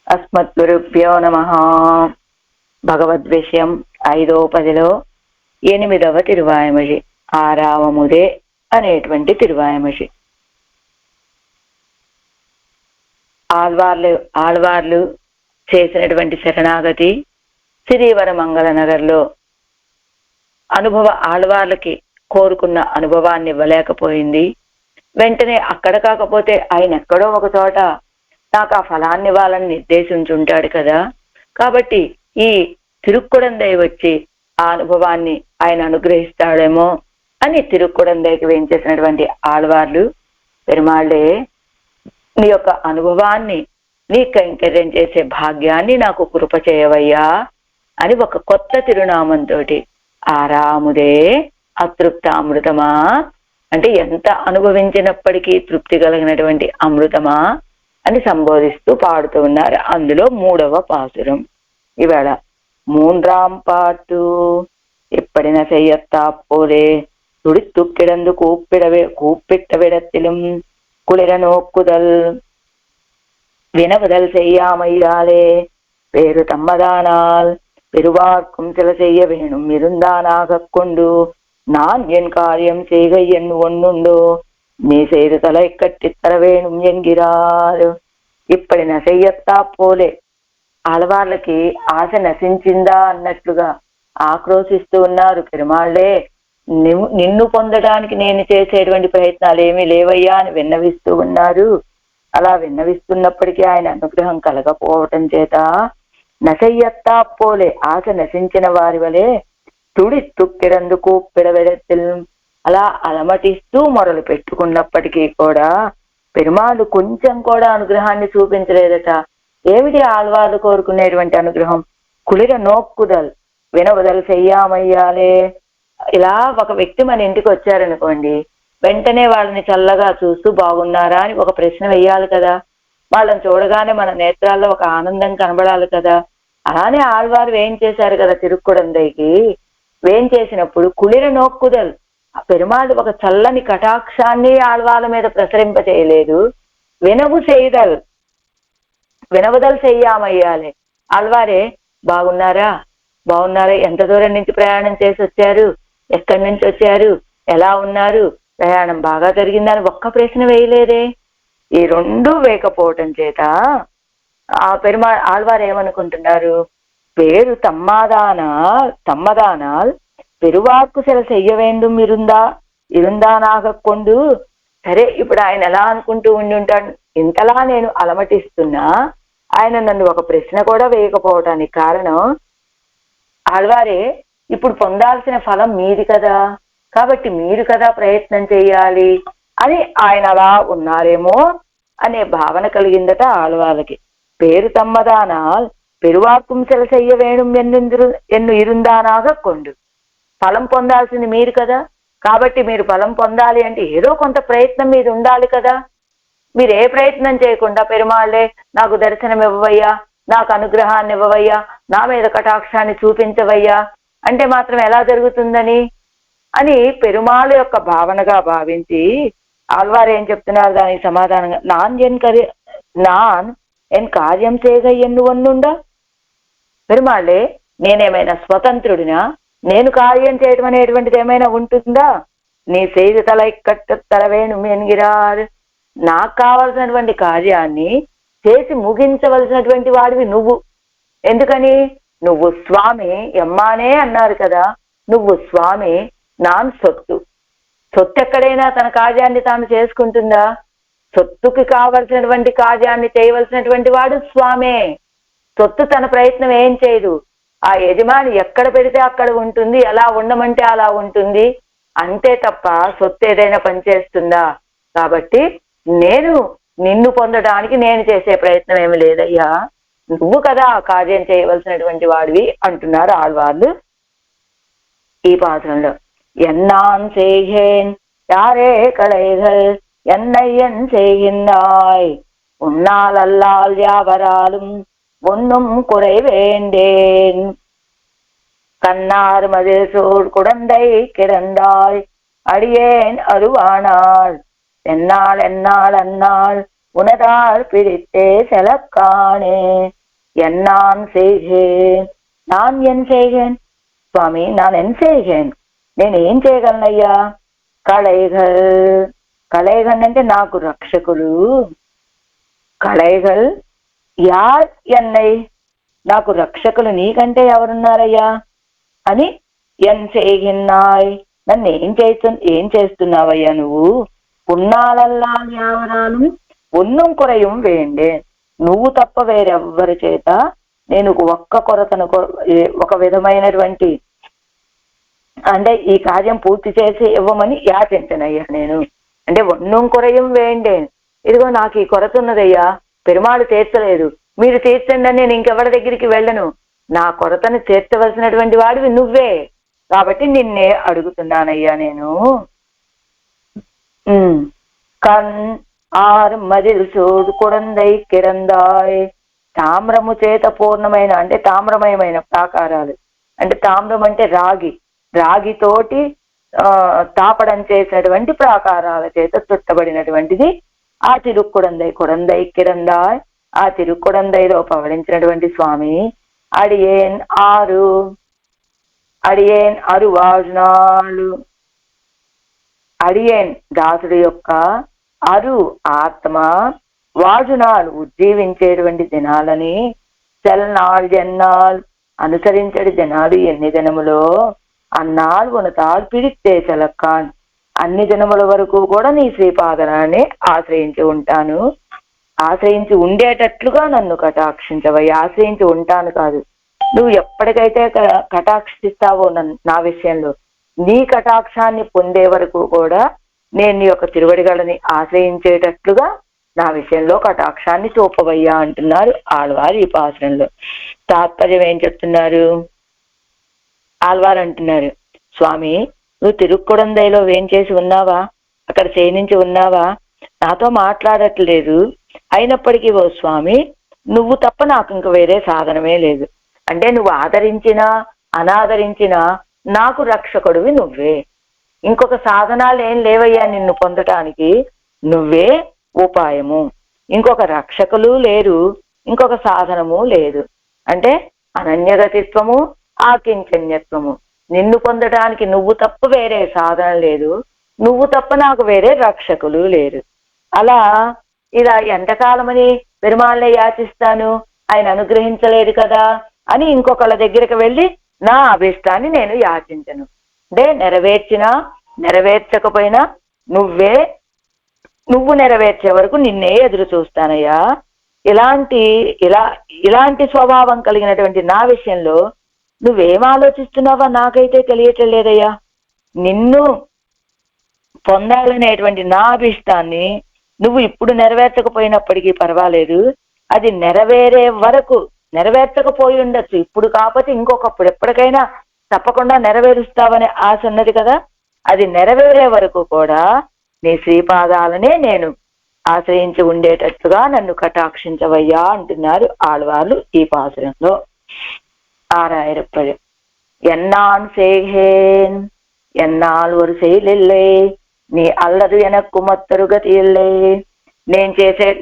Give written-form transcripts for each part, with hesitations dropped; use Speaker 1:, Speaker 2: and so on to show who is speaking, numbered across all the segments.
Speaker 1: అస్మద్గురుభ్యో నమః. భగవద్విషయం 5వ పదిలో 8వ తిరువాయమొഴി, ఆరావముదే అనేటువంటి తిరువాయమొഴి. ఆళ్వార్లు చేసినటువంటి శరణాగతి శ్రీవర మంగళ నగర్లో ఆళ్వార్లకి కోరుకున్న అనుభవాన్ని ఇవ్వలేకపోయింది. వెంటనే అక్కడ కాకపోతే ఆయన ఎక్కడో ఒక చోట నాకు ఆ ఫలాన్ని ఇవ్వాలని నిర్దేశించుంటాడు కదా, కాబట్టి ఈ తిరుక్కుడందై వచ్చి ఆ అనుభవాన్ని ఆయన అనుగ్రహిస్తాడేమో అని తిరుక్కుడందైకి వేయించేసినటువంటి ఆళ్వార్లు, పెరుమాళ్లే నీ యొక్క అనుభవాన్ని, నీ కైంకర్యం చేసే భాగ్యాన్ని నాకు కృప చేయవయ్యా అని ఒక కొత్త తిరునామంతో ఆరాముదే అతృప్త అమృతమా అంటే ఎంత అనుభవించినప్పటికీ తృప్తి కలిగినటువంటి అమృతమా అని సంబోధిస్తూ పాడుతూ ఉన్నారు. అందులో 3వ పాసురం ఇవాళ. 3ஆம் பாட்டு. எப்படின செய்யத்தா போலே துடித்து கிடந்து கூப்பிட்ட விடத்திலும் குளிர நோக்குதல் வினவுதல் செய்யாமையாலே வேறு தம்மதானால் பெருவார்க்கும் சில செய்ய வேணும் இருந்தானாக கொண்டு நான் என் காரியம் செய்க என் ஒன்னுண்டோ நீ செய்து தலை கட்டித்தர வேணும் என்கிறாరు. ఇప్పటి నశయ్యత్తా పోలే, ఆడవాళ్ళకి ఆశ నశించిందా అన్నట్లుగా ఆక్రోశిస్తూ ఉన్నారు పెరుమాళ్లే. నిన్ను పొందడానికి నేను చేసేటువంటి ప్రయత్నాలు ఏమీ లేవయ్యా అని విన్నవిస్తూ ఉన్నారు. అలా విన్నవిస్తున్నప్పటికీ ఆయన అనుగ్రహం కలగపోవటం చేత నశయ్యత్తా పోలే, ఆశ నశించిన వారి వలె తుడి తుక్కిడందుకు పిడవెడెత్తిల్ అలా అలమటిస్తూ మొరలు పెట్టుకున్నప్పటికీ కూడా పెరుమాళ్ళు కొంచెం కూడా అనుగ్రహాన్ని చూపించలేదట. ఏమిటి ఆళ్వార్లు కోరుకునేటువంటి అనుగ్రహం? కులిర నోక్కుదల్ వినవదలు చెయ్యామయ్యాలే. ఇలా ఒక వ్యక్తి మన ఇంటికి వచ్చారనుకోండి, వెంటనే వాళ్ళని చల్లగా చూస్తూ బాగున్నారా అని ఒక ప్రశ్న వెయ్యాలి కదా. వాళ్ళని చూడగానే మన నేత్రాల్లో ఒక ఆనందం కనబడాలి కదా. అలానే ఆళ్వారు వేం చేశారు కదా తిరుక్కుడందైకి. వేం చేసినప్పుడు కులిర నోక్కుదల్, పెరుమాళ్ళు ఒక చల్లని కటాక్షాన్ని ఆళ్వాళ్ళ మీద ప్రసరింపచేయలేదు. వినవదలు చెయ్యామయ్యాలే. ఆళ్వారే బాగున్నారా, ఎంత దూరం నుంచి ప్రయాణం చేసి వచ్చారు, ఎక్కడి నుంచి వచ్చారు, ఎలా ఉన్నారు, ప్రయాణం బాగా జరిగిందని ఒక్క ప్రశ్న వేయలేదే. ఈ 2 వేయకపోవటం చేత ఆ ఆళ్వారు ఏమనుకుంటున్నారు? పేరు తమ్మదానాల్ పెరువార్కు సెల చెయ్య వేండుం ఇరుందానాగ కొండు. సరే, ఇప్పుడు ఆయన ఎలా అనుకుంటూ ఉండి ఉంటాడు, ఇంతలా నేను అలమటిస్తున్నా ఆయన నన్ను ఒక ప్రశ్న కూడా వేయకపోవటానికి కారణం ఆళ్వారే ఇప్పుడు పొందాల్సిన ఫలం మీది కదా, కాబట్టి మీరు కదా ప్రయత్నం చేయాలి అని ఆయన అలా ఉన్నారేమో అనే భావన కలిగిందట ఆళ్వాళ్ళకి. పేరు తమ్మదానాల్ పెరువార్కుం సెల చెయ్య వేణుం ఎన్ను ఇరుందానాగ కొండు. ఫలం పొందాల్సింది మీరు కదా, కాబట్టి మీరు ఫలం పొందాలి అంటే ఏదో కొంత ప్రయత్నం మీద ఉండాలి కదా. మీరు ఏ ప్రయత్నం చేయకుండా పెరుమాళ్లే నాకు దర్శనం ఇవ్వవయ్యా, నాకు అనుగ్రహాన్ని ఇవ్వవయ్యా, నా మీద కటాక్షాన్ని చూపించవయ్యా అంటే మాత్రం ఎలా జరుగుతుందని అని పెరుమాళ్ యొక్క భావనగా భావించి ఆళ్వారు ఏం చెప్తున్నారు దానికి సమాధానంగా, నాన్ ఎన్ కార్యం చేయగ ఎన్ను వన్నుండా. పెరుమాళ్లే నేనేమైనా స్వతంత్రుడినా, నేను కార్యం చేయటం అనేటువంటిది ఏమైనా ఉంటుందా? నీ చేతి తల కట్టు తలవేణు ఎన్గిరారు. నాకు కావలసినటువంటి కార్యాన్ని చేసి ముగించవలసినటువంటి వాడివి నువ్వు. ఎందుకని? నువ్వు స్వామి ఎమ్మానే అన్నారు కదా, నువ్వు స్వామి, నాన్ సొత్తు ఎక్కడైనా తన కార్యాన్ని తాను చేసుకుంటుందా? సొత్తుకి కావలసినటువంటి కార్యాన్ని చేయవలసినటువంటి వాడు స్వామే. సొత్తు తన ప్రయత్నం ఏం చేయదు. ఆ యజమాని ఎక్కడ పెడితే అక్కడ ఉంటుంది, ఎలా ఉండమంటే అలా ఉంటుంది అంతే తప్ప సొత్తు ఏదైనా పనిచేస్తుందా? కాబట్టి నిన్ను పొందడానికి నేను చేసే ప్రయత్నం ఏమి లేదయ్యా, నువ్వు కదా ఆ కార్యం చేయవలసినటువంటి వాడివి అంటున్నారు ఆళ్వార్లు ఈ పాత్రంలో. ఎన్నాన్ செய்கேன் யாரே களைகள் என்னையன் செய்கின்றாய் உன்னால் அல்லால் யாவராலும் ஒன்னும் குறை வேண்டேன். கண்ணார் மதில் சூழ் குடந்தை கிடந்தாய் அடியேன் அருவானாள் என்னால் என்னால் அந்நாள் உனதால் பிடித்தே செலக்கானே என்னான் செய்கேன் நான் என் செய்கேன் స్వామి நான் என்ன చేయగలను నేను ఏం చేయగలనయ్యా కళైగల్ కళైగల్ అంటే నాకు రక్షకులు కళైగల్ యార్ ఎన్నై నాకు రక్షకులు నీకంటే ఎవరున్నారయ్యా అని ఎన్ చేయగిన్నాయ్ నన్ను ఏం చేస్తున్నావయ్యా నువ్వు పున్నాలల్లా యావరాలు ఒన్నం కురయం వేయండి నువ్వు తప్ప వేరెవ్వరి చేత నేను ఒక్క కొరతను ఒక విధమైనటువంటి అంటే ఈ కార్యం పూర్తి చేసి ఇవ్వమని యాచించనయ్యా నేను అంటే ఒన్నం కురయం వేయండి ఇదిగో నాకు ఈ కొరత ఉన్నదయ్యా పెరుమాళు తీర్చలేదు మీరు తీర్చండి అని నేను ఇంకెవరి దగ్గరికి వెళ్ళను నా కొరతను తీర్చవలసినటువంటి వాడివి నువ్వే కాబట్టి నిన్నే అడుగుతున్నానయ్యా నేను కన్ ఆర్ మదిల్ సోడు కొడందై కిరందాయ్ తామ్రము చేత పూర్ణమైన అంటే తామ్రమయమైన ప్రాకారాలు అంటే తామ్రం అంటే రాగితోటి తాపడం చేసినటువంటి ప్రాకారాల చేత చుట్టబడినటువంటిది ఆ తిరుక్కుడందై కిరందాయ్ ఆ తిరుక్కుడందైలో పవడించినటువంటి స్వామి అడియేన్ అరువాజునాలు అడియేన్ దాసుడు యొక్క ఆత్మ వాజునాలు ఉజ్జీవించేటువంటి దినాలని సెల్నాల్ జన్నాల్ అనుసరించడి దినాలు ఎన్ని దినములో అన్నాళ్ళు ఉనతాలు పిడితే సెలక్కాన్ అన్ని దినముల వరకు కూడా నీ శ్రీపాదనాన్ని ఆశ్రయించి ఉంటాను ఆశ్రయించి ఉండేటట్లుగా నన్ను కటాక్షించవయ్యా ఆశ్రయించి ఉంటాను కాదు నువ్వు ఎప్పటికైతే కటాక్షిస్తావో నా విషయంలో నీ కటాక్షాన్ని పొందే వరకు కూడా నేను నీ యొక్క తిరువడిగలని ఆశ్రయించేటట్లుగా నా విషయంలో కటాక్షాన్ని చూపవయ్యా అంటున్నారు ఆళ్వారు ఈ పాసురంలో. తాత్పర్యం ఏం చెప్తున్నారు? ఆళ్వారు అంటున్నారు, స్వామి నువ్వు తిరుక్కుడందైలో వేంచేసి ఉన్నావా, అక్కడ శయనించి ఉన్నావా, నాతో మాట్లాడట్లేదు, అయినప్పటికీ ఓ స్వామి నువ్వు తప్ప నాకు ఇంక వేరే సాధనమే లేదు. అంటే నువ్వు ఆదరించినా అనాదరించినా నాకు రక్షకుడివి నువ్వే, ఇంకొక సాధనాలు ఏం లేవయ్యా నిన్ను పొందటానికి, నువ్వే ఉపాయము, ఇంకొక రక్షకులు లేరు, ఇంకొక సాధనము లేదు. అంటే అనన్యగతిత్వము ఆకించన్యత్వము, నిన్ను పొందటానికి నువ్వు తప్ప వేరే సాధన లేదు, నువ్వు తప్ప నాకు వేరే రక్షకులు లేరు. అలా ఇలా ఎంతకాలమని పెరుమాళ్ళే యాచిస్తాను, ఆయన అనుగ్రహించలేదు కదా అని ఇంకొకళ్ళ దగ్గరికి వెళ్ళి నా అభిష్టాన్ని నేను యాచించను. అంటే నెరవేర్చినా నెరవేర్చకపోయినా నువ్వు నెరవేర్చే వరకు నిన్నే ఎదురు చూస్తానయ్యా. ఇలాంటి స్వభావం కలిగినటువంటి నా విషయంలో నువ్వేం ఆలోచిస్తున్నావా నాకైతే తెలియట్లేదయ్యా. నిన్ను పొందాలనేటువంటి నా అభిష్టాన్ని నువ్వు ఇప్పుడు నెరవేర్చకపోయినప్పటికీ పర్వాలేదు, అది నెరవేరే వరకు, నెరవేర్చకపోయి ఉండొచ్చు ఇప్పుడు కాకపోతే ఇంకొకప్పుడు ఎప్పటికైనా తప్పకుండా నెరవేరుస్తావనే ఆశ ఉన్నది కదా, అది నెరవేరే వరకు కూడా నీ శ్రీపాదాలనే నేను ఆశ్రయించి ఉండేటట్టుగా నన్ను కటాక్షించవయ్యా అంటున్నారు ఆళ్వార్లు ఈ పాసురంలో. ஆறாயிரப்பது என்னான் செய்கேன் என்னால் ஒரு செயலில்லை, నీ అల్లదు ఎనక్కు మత్తరు గతి ఇల్లే.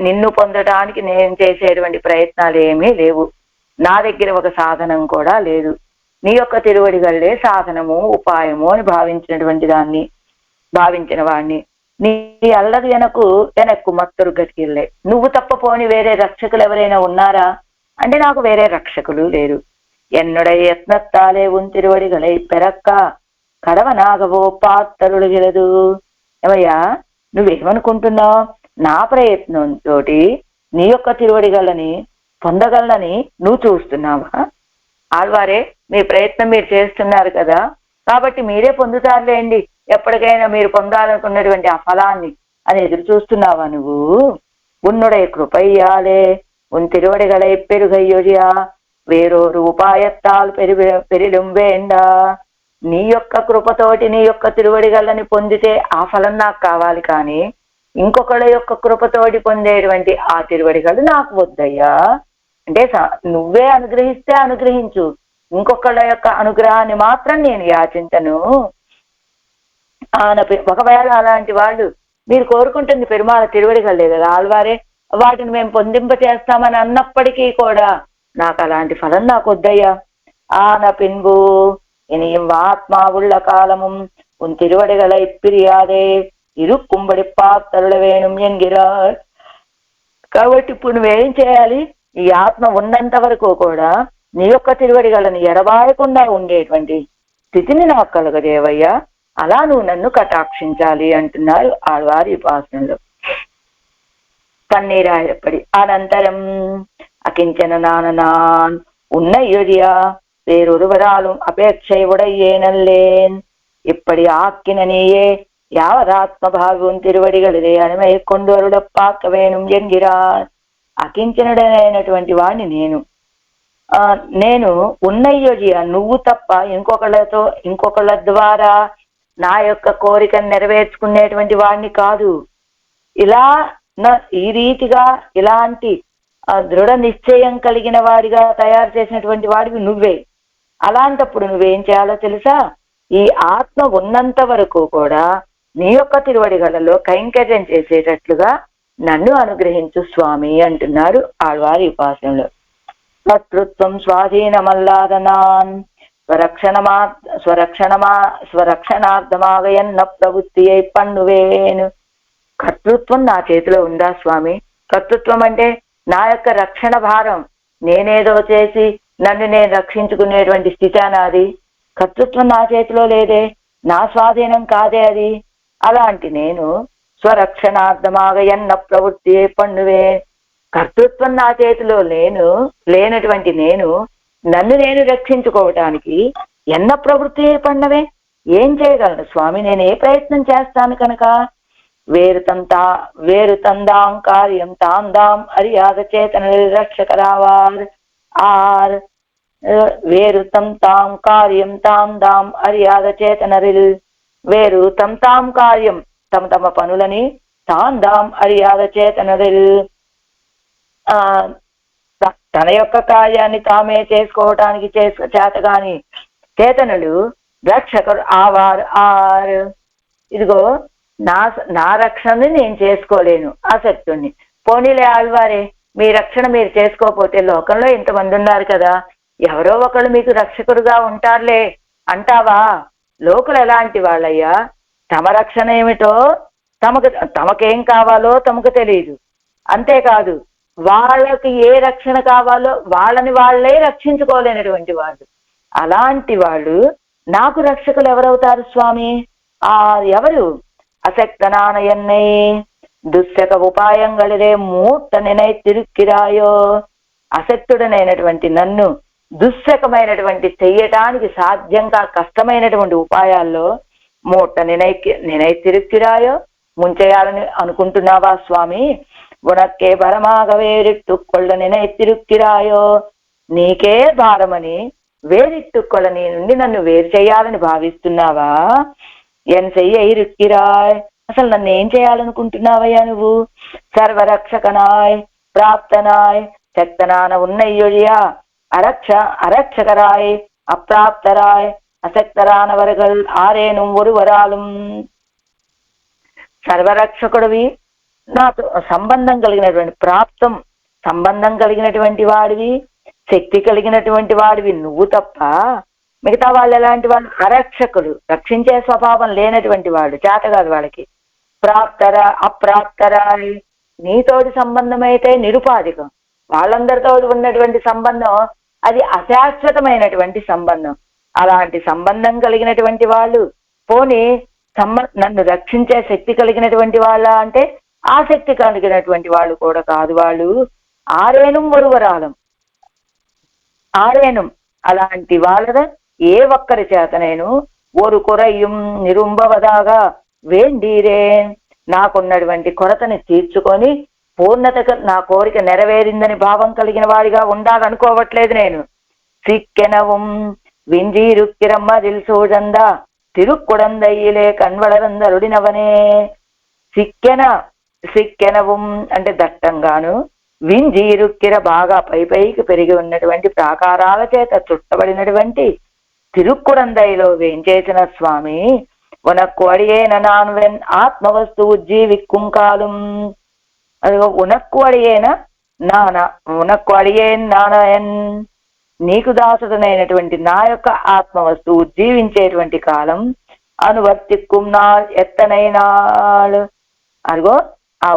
Speaker 1: నిన్ను పొందడానికి నేను చేసేటువంటి ప్రయత్నాలు ఏమీ లేవు, నా దగ్గర ఒక సాధనం కూడా లేదు. నీ యొక్క తిరువడిగల్లే సాధనము ఉపాయము అని భావించిన వాణ్ణి. నీ అల్లదు ఎనక్కు మత్తరు గతి ఇల్లే. నువ్వు తప్ప పోని వేరే రక్షకులు ఎవరైనా ఉన్నారా అంటే నాకు వేరే రక్షకులు లేరు. என்னுடைய యత్నత్తాలే తిరువడిగలై పెరక్క కడవనాగవో పాత్తరుడుగిలదు. ఏమయ్యా నువ్వేమనుకుంటున్నావు, నా ప్రయత్నంతో నీ యొక్క తిరువడిగలని పొందగలనని నువ్వు చూస్తున్నావా? ఆళ్వారే మీ ప్రయత్నం మీరు చేస్తున్నారు కదా, కాబట్టి మీరే పొందుతారులేండి, ఎప్పటికైనా మీరు పొందాలనుకున్నటువంటి ఆ ఫలాన్ని అని ఎదురు చూస్తున్నావా నువ్వు? ఉన్నుడై కృపయ్యాలే తిరువడిగలై పెరుగయ్యొరియా వేరొరు ఉపాయత్తాలు పెరిడం వేండా. నీ యొక్క కృపతోటి నీ యొక్క తిరువడిగలని పొందితే ఆ ఫలం నాకు కావాలి, కానీ ఇంకొకళ్ళ యొక్క కృపతోటి పొందేటువంటి ఆ తిరువడిగలు నాకు వద్దయ్యా. అంటే నువ్వే అనుగ్రహిస్తే అనుగ్రహించు, ఇంకొకళ్ళ యొక్క అనుగ్రహాన్ని మాత్రం నేను యాచించను. ఒకవేళ అలాంటి వాళ్ళు మీరు కోరుకుంటుంది పెరుమాళ తిరువడిగలే కదా, ఆళ్వారే వాటిని మేము పొందింప చేస్తామని అన్నప్పటికీ కూడా నాకు అలాంటి ఫలం నాకు వద్దయ్యా. ఆన పిన్బు ఇనియం ఆత్మా ఉళ్ళ కాలముం ఉన్ తిరువడిగలై పిరియాదే ఇరుక్కుంబడి పాత్తరుల వేణుం ఎంగిరార్. కాబట్టి ఇప్పుడు నువ్వేం చేయాలి, ఈ ఆత్మ ఉన్నంత వరకు కూడా నీ యొక్క తిరువడిగలను ఎడబాయకుండా ఉండేటువంటి స్థితిని నాకు కలగదేవయ్యా, అలా నువ్వు నన్ను కటాక్షించాలి అంటున్నారు ఆళ్వారి ఉపాసనలో. కన్నీరాయపడి అనంతరం అకించన నాననాన్ ఉన్నయ్యొడియా వేరొరువరాలు అపేక్ష ఉడయ్యేనల్లేన్ இப்படி ஆக்கின நீயே యావదాత్మభావం తిరువడిగలదే అనిమయ కొండు అరుడప్పాక వేణుం ఎన్గిరార్. అకించనుడైనటువంటి వాడిని నేను ఉన్నయ్యోజియ నువ్వు తప్ప ఇంకొకళ్ళ ద్వారా నా యొక్క కోరికను నెరవేర్చుకునేటువంటి వాడిని కాదు. ఇలా ఈ రీతిగా ఇలాంటి దృఢ నిశ్చయం కలిగిన వాడిగా తయారు చేసినటువంటి వాడివి నువ్వే. అలాంటప్పుడు నువ్వేం చేయాలో తెలుసా, ఈ ఆత్మ ఉన్నంత వరకు కూడా నీ యొక్క తిరువడిగలలో కైంకర్యం చేసేటట్లుగా నన్ను అనుగ్రహించు స్వామి అంటున్నారు ఆళ్వారి ఉపాసనలో. కర్తృత్వం స్వాధీనమల్లాదనాన్ స్వరక్షణార్థమాగయన్న ప్రవృత్తి అయి పన్నువేను. కర్తృత్వం నా చేతిలో ఉందా స్వామి? కర్తృత్వం అంటే నా యొక్క రక్షణ భారం, నేనేదో చేసి నన్ను నేను రక్షించుకునేటువంటి స్థితి నాది. కర్తృత్వం నా చేతిలో లేదే, నా స్వాధీనం కాదే అది. అలాంటి నేను స్వరక్షణార్థమాగయన్న ప్రవృత్తి పన్నువే. కర్తృత్వం నా చేతిలో లేనటువంటి నన్ను నేను రక్షించుకోవటానికి ఎన్న ప్రవృత్తి పన్నవే, ఏం చేయగలను స్వామి, నేను ఏ ప్రయత్నం చేస్తాను కనుక. వేరు తందాం కార్యం తాందాం అరియాద చేతన రక్షకరావార్ ఆర్. వేరు తాం కార్యం తాందాం అరియాద చేతనరిల్. వేరు తాం కార్యం తమ తమ పనులని తాందాం అరియాద చేతనరిల్. తన యొక్క కార్యాన్ని తామే చేసుకోవటానికి చేతగాని చేతనులు రక్షకుడు ఆవార్ ఆర్. ఇదిగో నా రక్షణని నేను చేసుకోలేను, అసక్తుణ్ణి. పోనీలే ఆళ్వారే, మీ రక్షణ మీరు చేసుకోకపోతే లోకంలో ఇంతమంది ఉన్నారు కదా, ఎవరో ఒకళ్ళు మీకు రక్షకుడుగా ఉంటారులే అంటావా? లోకులు ఎలాంటి వాళ్ళయ్యా, తమ రక్షణ ఏమిటో తమకేం కావాలో తమకు తెలియదు. అంతేకాదు వాళ్ళకి ఏ రక్షణ కావాలో వాళ్ళని వాళ్ళే రక్షించుకోలేనటువంటి వాళ్ళు. అలాంటి వాళ్ళు నాకు రక్షకులు ఎవరవుతారు స్వామి? ఎవరు? అసక్తనానయన్నై దుశ్శక ఉపాయంగళిరే మూర్త నినై తిరుక్కిరాయో. అసక్తుడనైనటువంటి నన్ను దుశ్శకమైనటువంటి చెయ్యటానికి సాధ్యంగా కష్టమైనటువంటి ఉపాయాల్లో మూట నినై తిరుక్కిరాయో ముంచేయాలని అనుకుంటున్నావా స్వామి? ఉనక్కే పరమాగ వేరిట్టుకొళ్ళ నినై తిరుక్కిరాయో. నీకే భారమని వేరిట్టుకొళ్ళ నీ నుండి నన్ను వేరు చేయాలని భావిస్తున్నావా? ఎన్ చెయ్య ఇరుక్కిరాయ్, అసలు నన్ను ఏం చేయాలనుకుంటున్నావయ్యా నువ్వు? సర్వరక్షకనాయ్ ప్రాప్తనాయ్ శక్తనాన ఉన్నయ్యొழியா அரட்சகராய் அப்பிராப்தராய் அசக்தரானவர்கள் ஆரேனும் ஒருவராலும். సర్వరక్షకుడివి, నాతో సంబంధం కలిగినటువంటి ప్రాప్తం సంబంధం కలిగినటువంటి వాడివి, శక్తి కలిగినటువంటి వాడివి నువ్వు తప్ప మిగతా వాళ్ళు ఎలాంటి వాళ్ళు? అరక్షకులు, రక్షించే స్వభావం లేనటువంటి వాడు, చేతగాదు వాళ్ళకి. అప్రాప్తరాయ్, నీతోటి సంబంధం అయితే నిరుపాధికం. వాళ్ళందరితో ఉన్నటువంటి సంబంధం అది అశాశ్వతమైనటువంటి సంబంధం. అలాంటి సంబంధం కలిగినటువంటి వాళ్ళు పోనీ నన్ను రక్షించే శక్తి కలిగినటువంటి వాళ్ళ అంటే ఆ శక్తి కలిగినటువంటి వాళ్ళు కూడా కాదు. వాళ్ళు ఆరేణం ఒరువరాలం, ఆరేణం అలాంటి వాళ్ళ ఏ ఒక్కరి చేత నేను ఒరు కొరయ్యం నిరుంబవదాగా వేండీరే, నాకున్నటువంటి కొరతని తీర్చుకొని పూర్ణతకు నా కోరిక నెరవేరిందని భావం కలిగిన వాడిగా ఉండాలనుకోవట్లేదు నేను. సిక్కెనవం వింజీరుక్కిరమ్మదిల్ సూజందా తిరుక్కుడందయ్యిలే కన్వడరందరుడినవనే. సిక్కెనవం అంటే దట్టంగాను, వింజీరుక్కిర బాగా పైకి పెరిగి ఉన్నటువంటి ప్రాకారాల చేత చుట్టబడినటువంటి తిరుక్కుడందయిలో వేంచేసిన స్వామి உனக்கு அடியேன நான் வென் ఆత్మవస్తు ఉజ్జీవిక్కుం కాలం. అదిగో ఉనక్కు అడియేన నాన, ఉనక్కు అడియేన్ నానయన్, నీకు దాసుడనైనటువంటి నా యొక్క ఆత్మవస్తువు ఉజ్జీవించేటువంటి కాలం అనువర్తిక్కుం నాள் ఎత్తనైనాళ్. అదిగో ఆ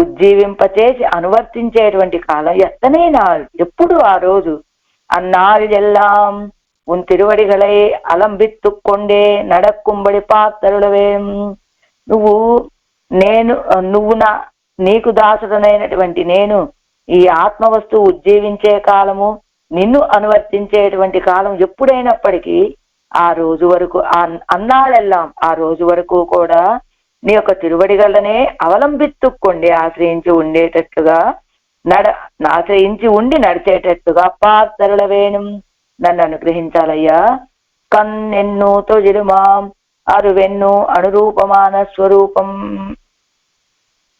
Speaker 1: ఉజ్జీవింపచేసి అనువర్తించేటువంటి కాలం ఎత్తనైనాళ్, ఎప్పుడు ఆ రోజు. అన్నాళ్ ఎల్లాం ఉన్ తిరువడిగలై అలంబిత్తుకొండే నడక్కుంబడి పాత్తరుడవేం. నువ్వు నీకు దాసుడనైనటువంటి నేను ఈ ఆత్మవస్తువు ఉజ్జీవించే కాలము, నిన్ను అనువర్తించేటువంటి కాలం ఎప్పుడైనప్పటికీ ఆ రోజు వరకు, అన్నాళ్ళెల్లాం ఆ రోజు వరకు కూడా నీ యొక్క తిరువడిగలనే అవలంబిత్తుక్కోండి, ఆశ్రయించి ఉండేటట్లుగా, ఆశ్రయించి ఉండి నడిచేటట్లుగా పాత్తరుల వేణం, నన్ను అనుగ్రహించాలయ్యా. కన్నెన్ను తొజిలుమాం అరువెన్ను అనురూపమాన స్వరూపం.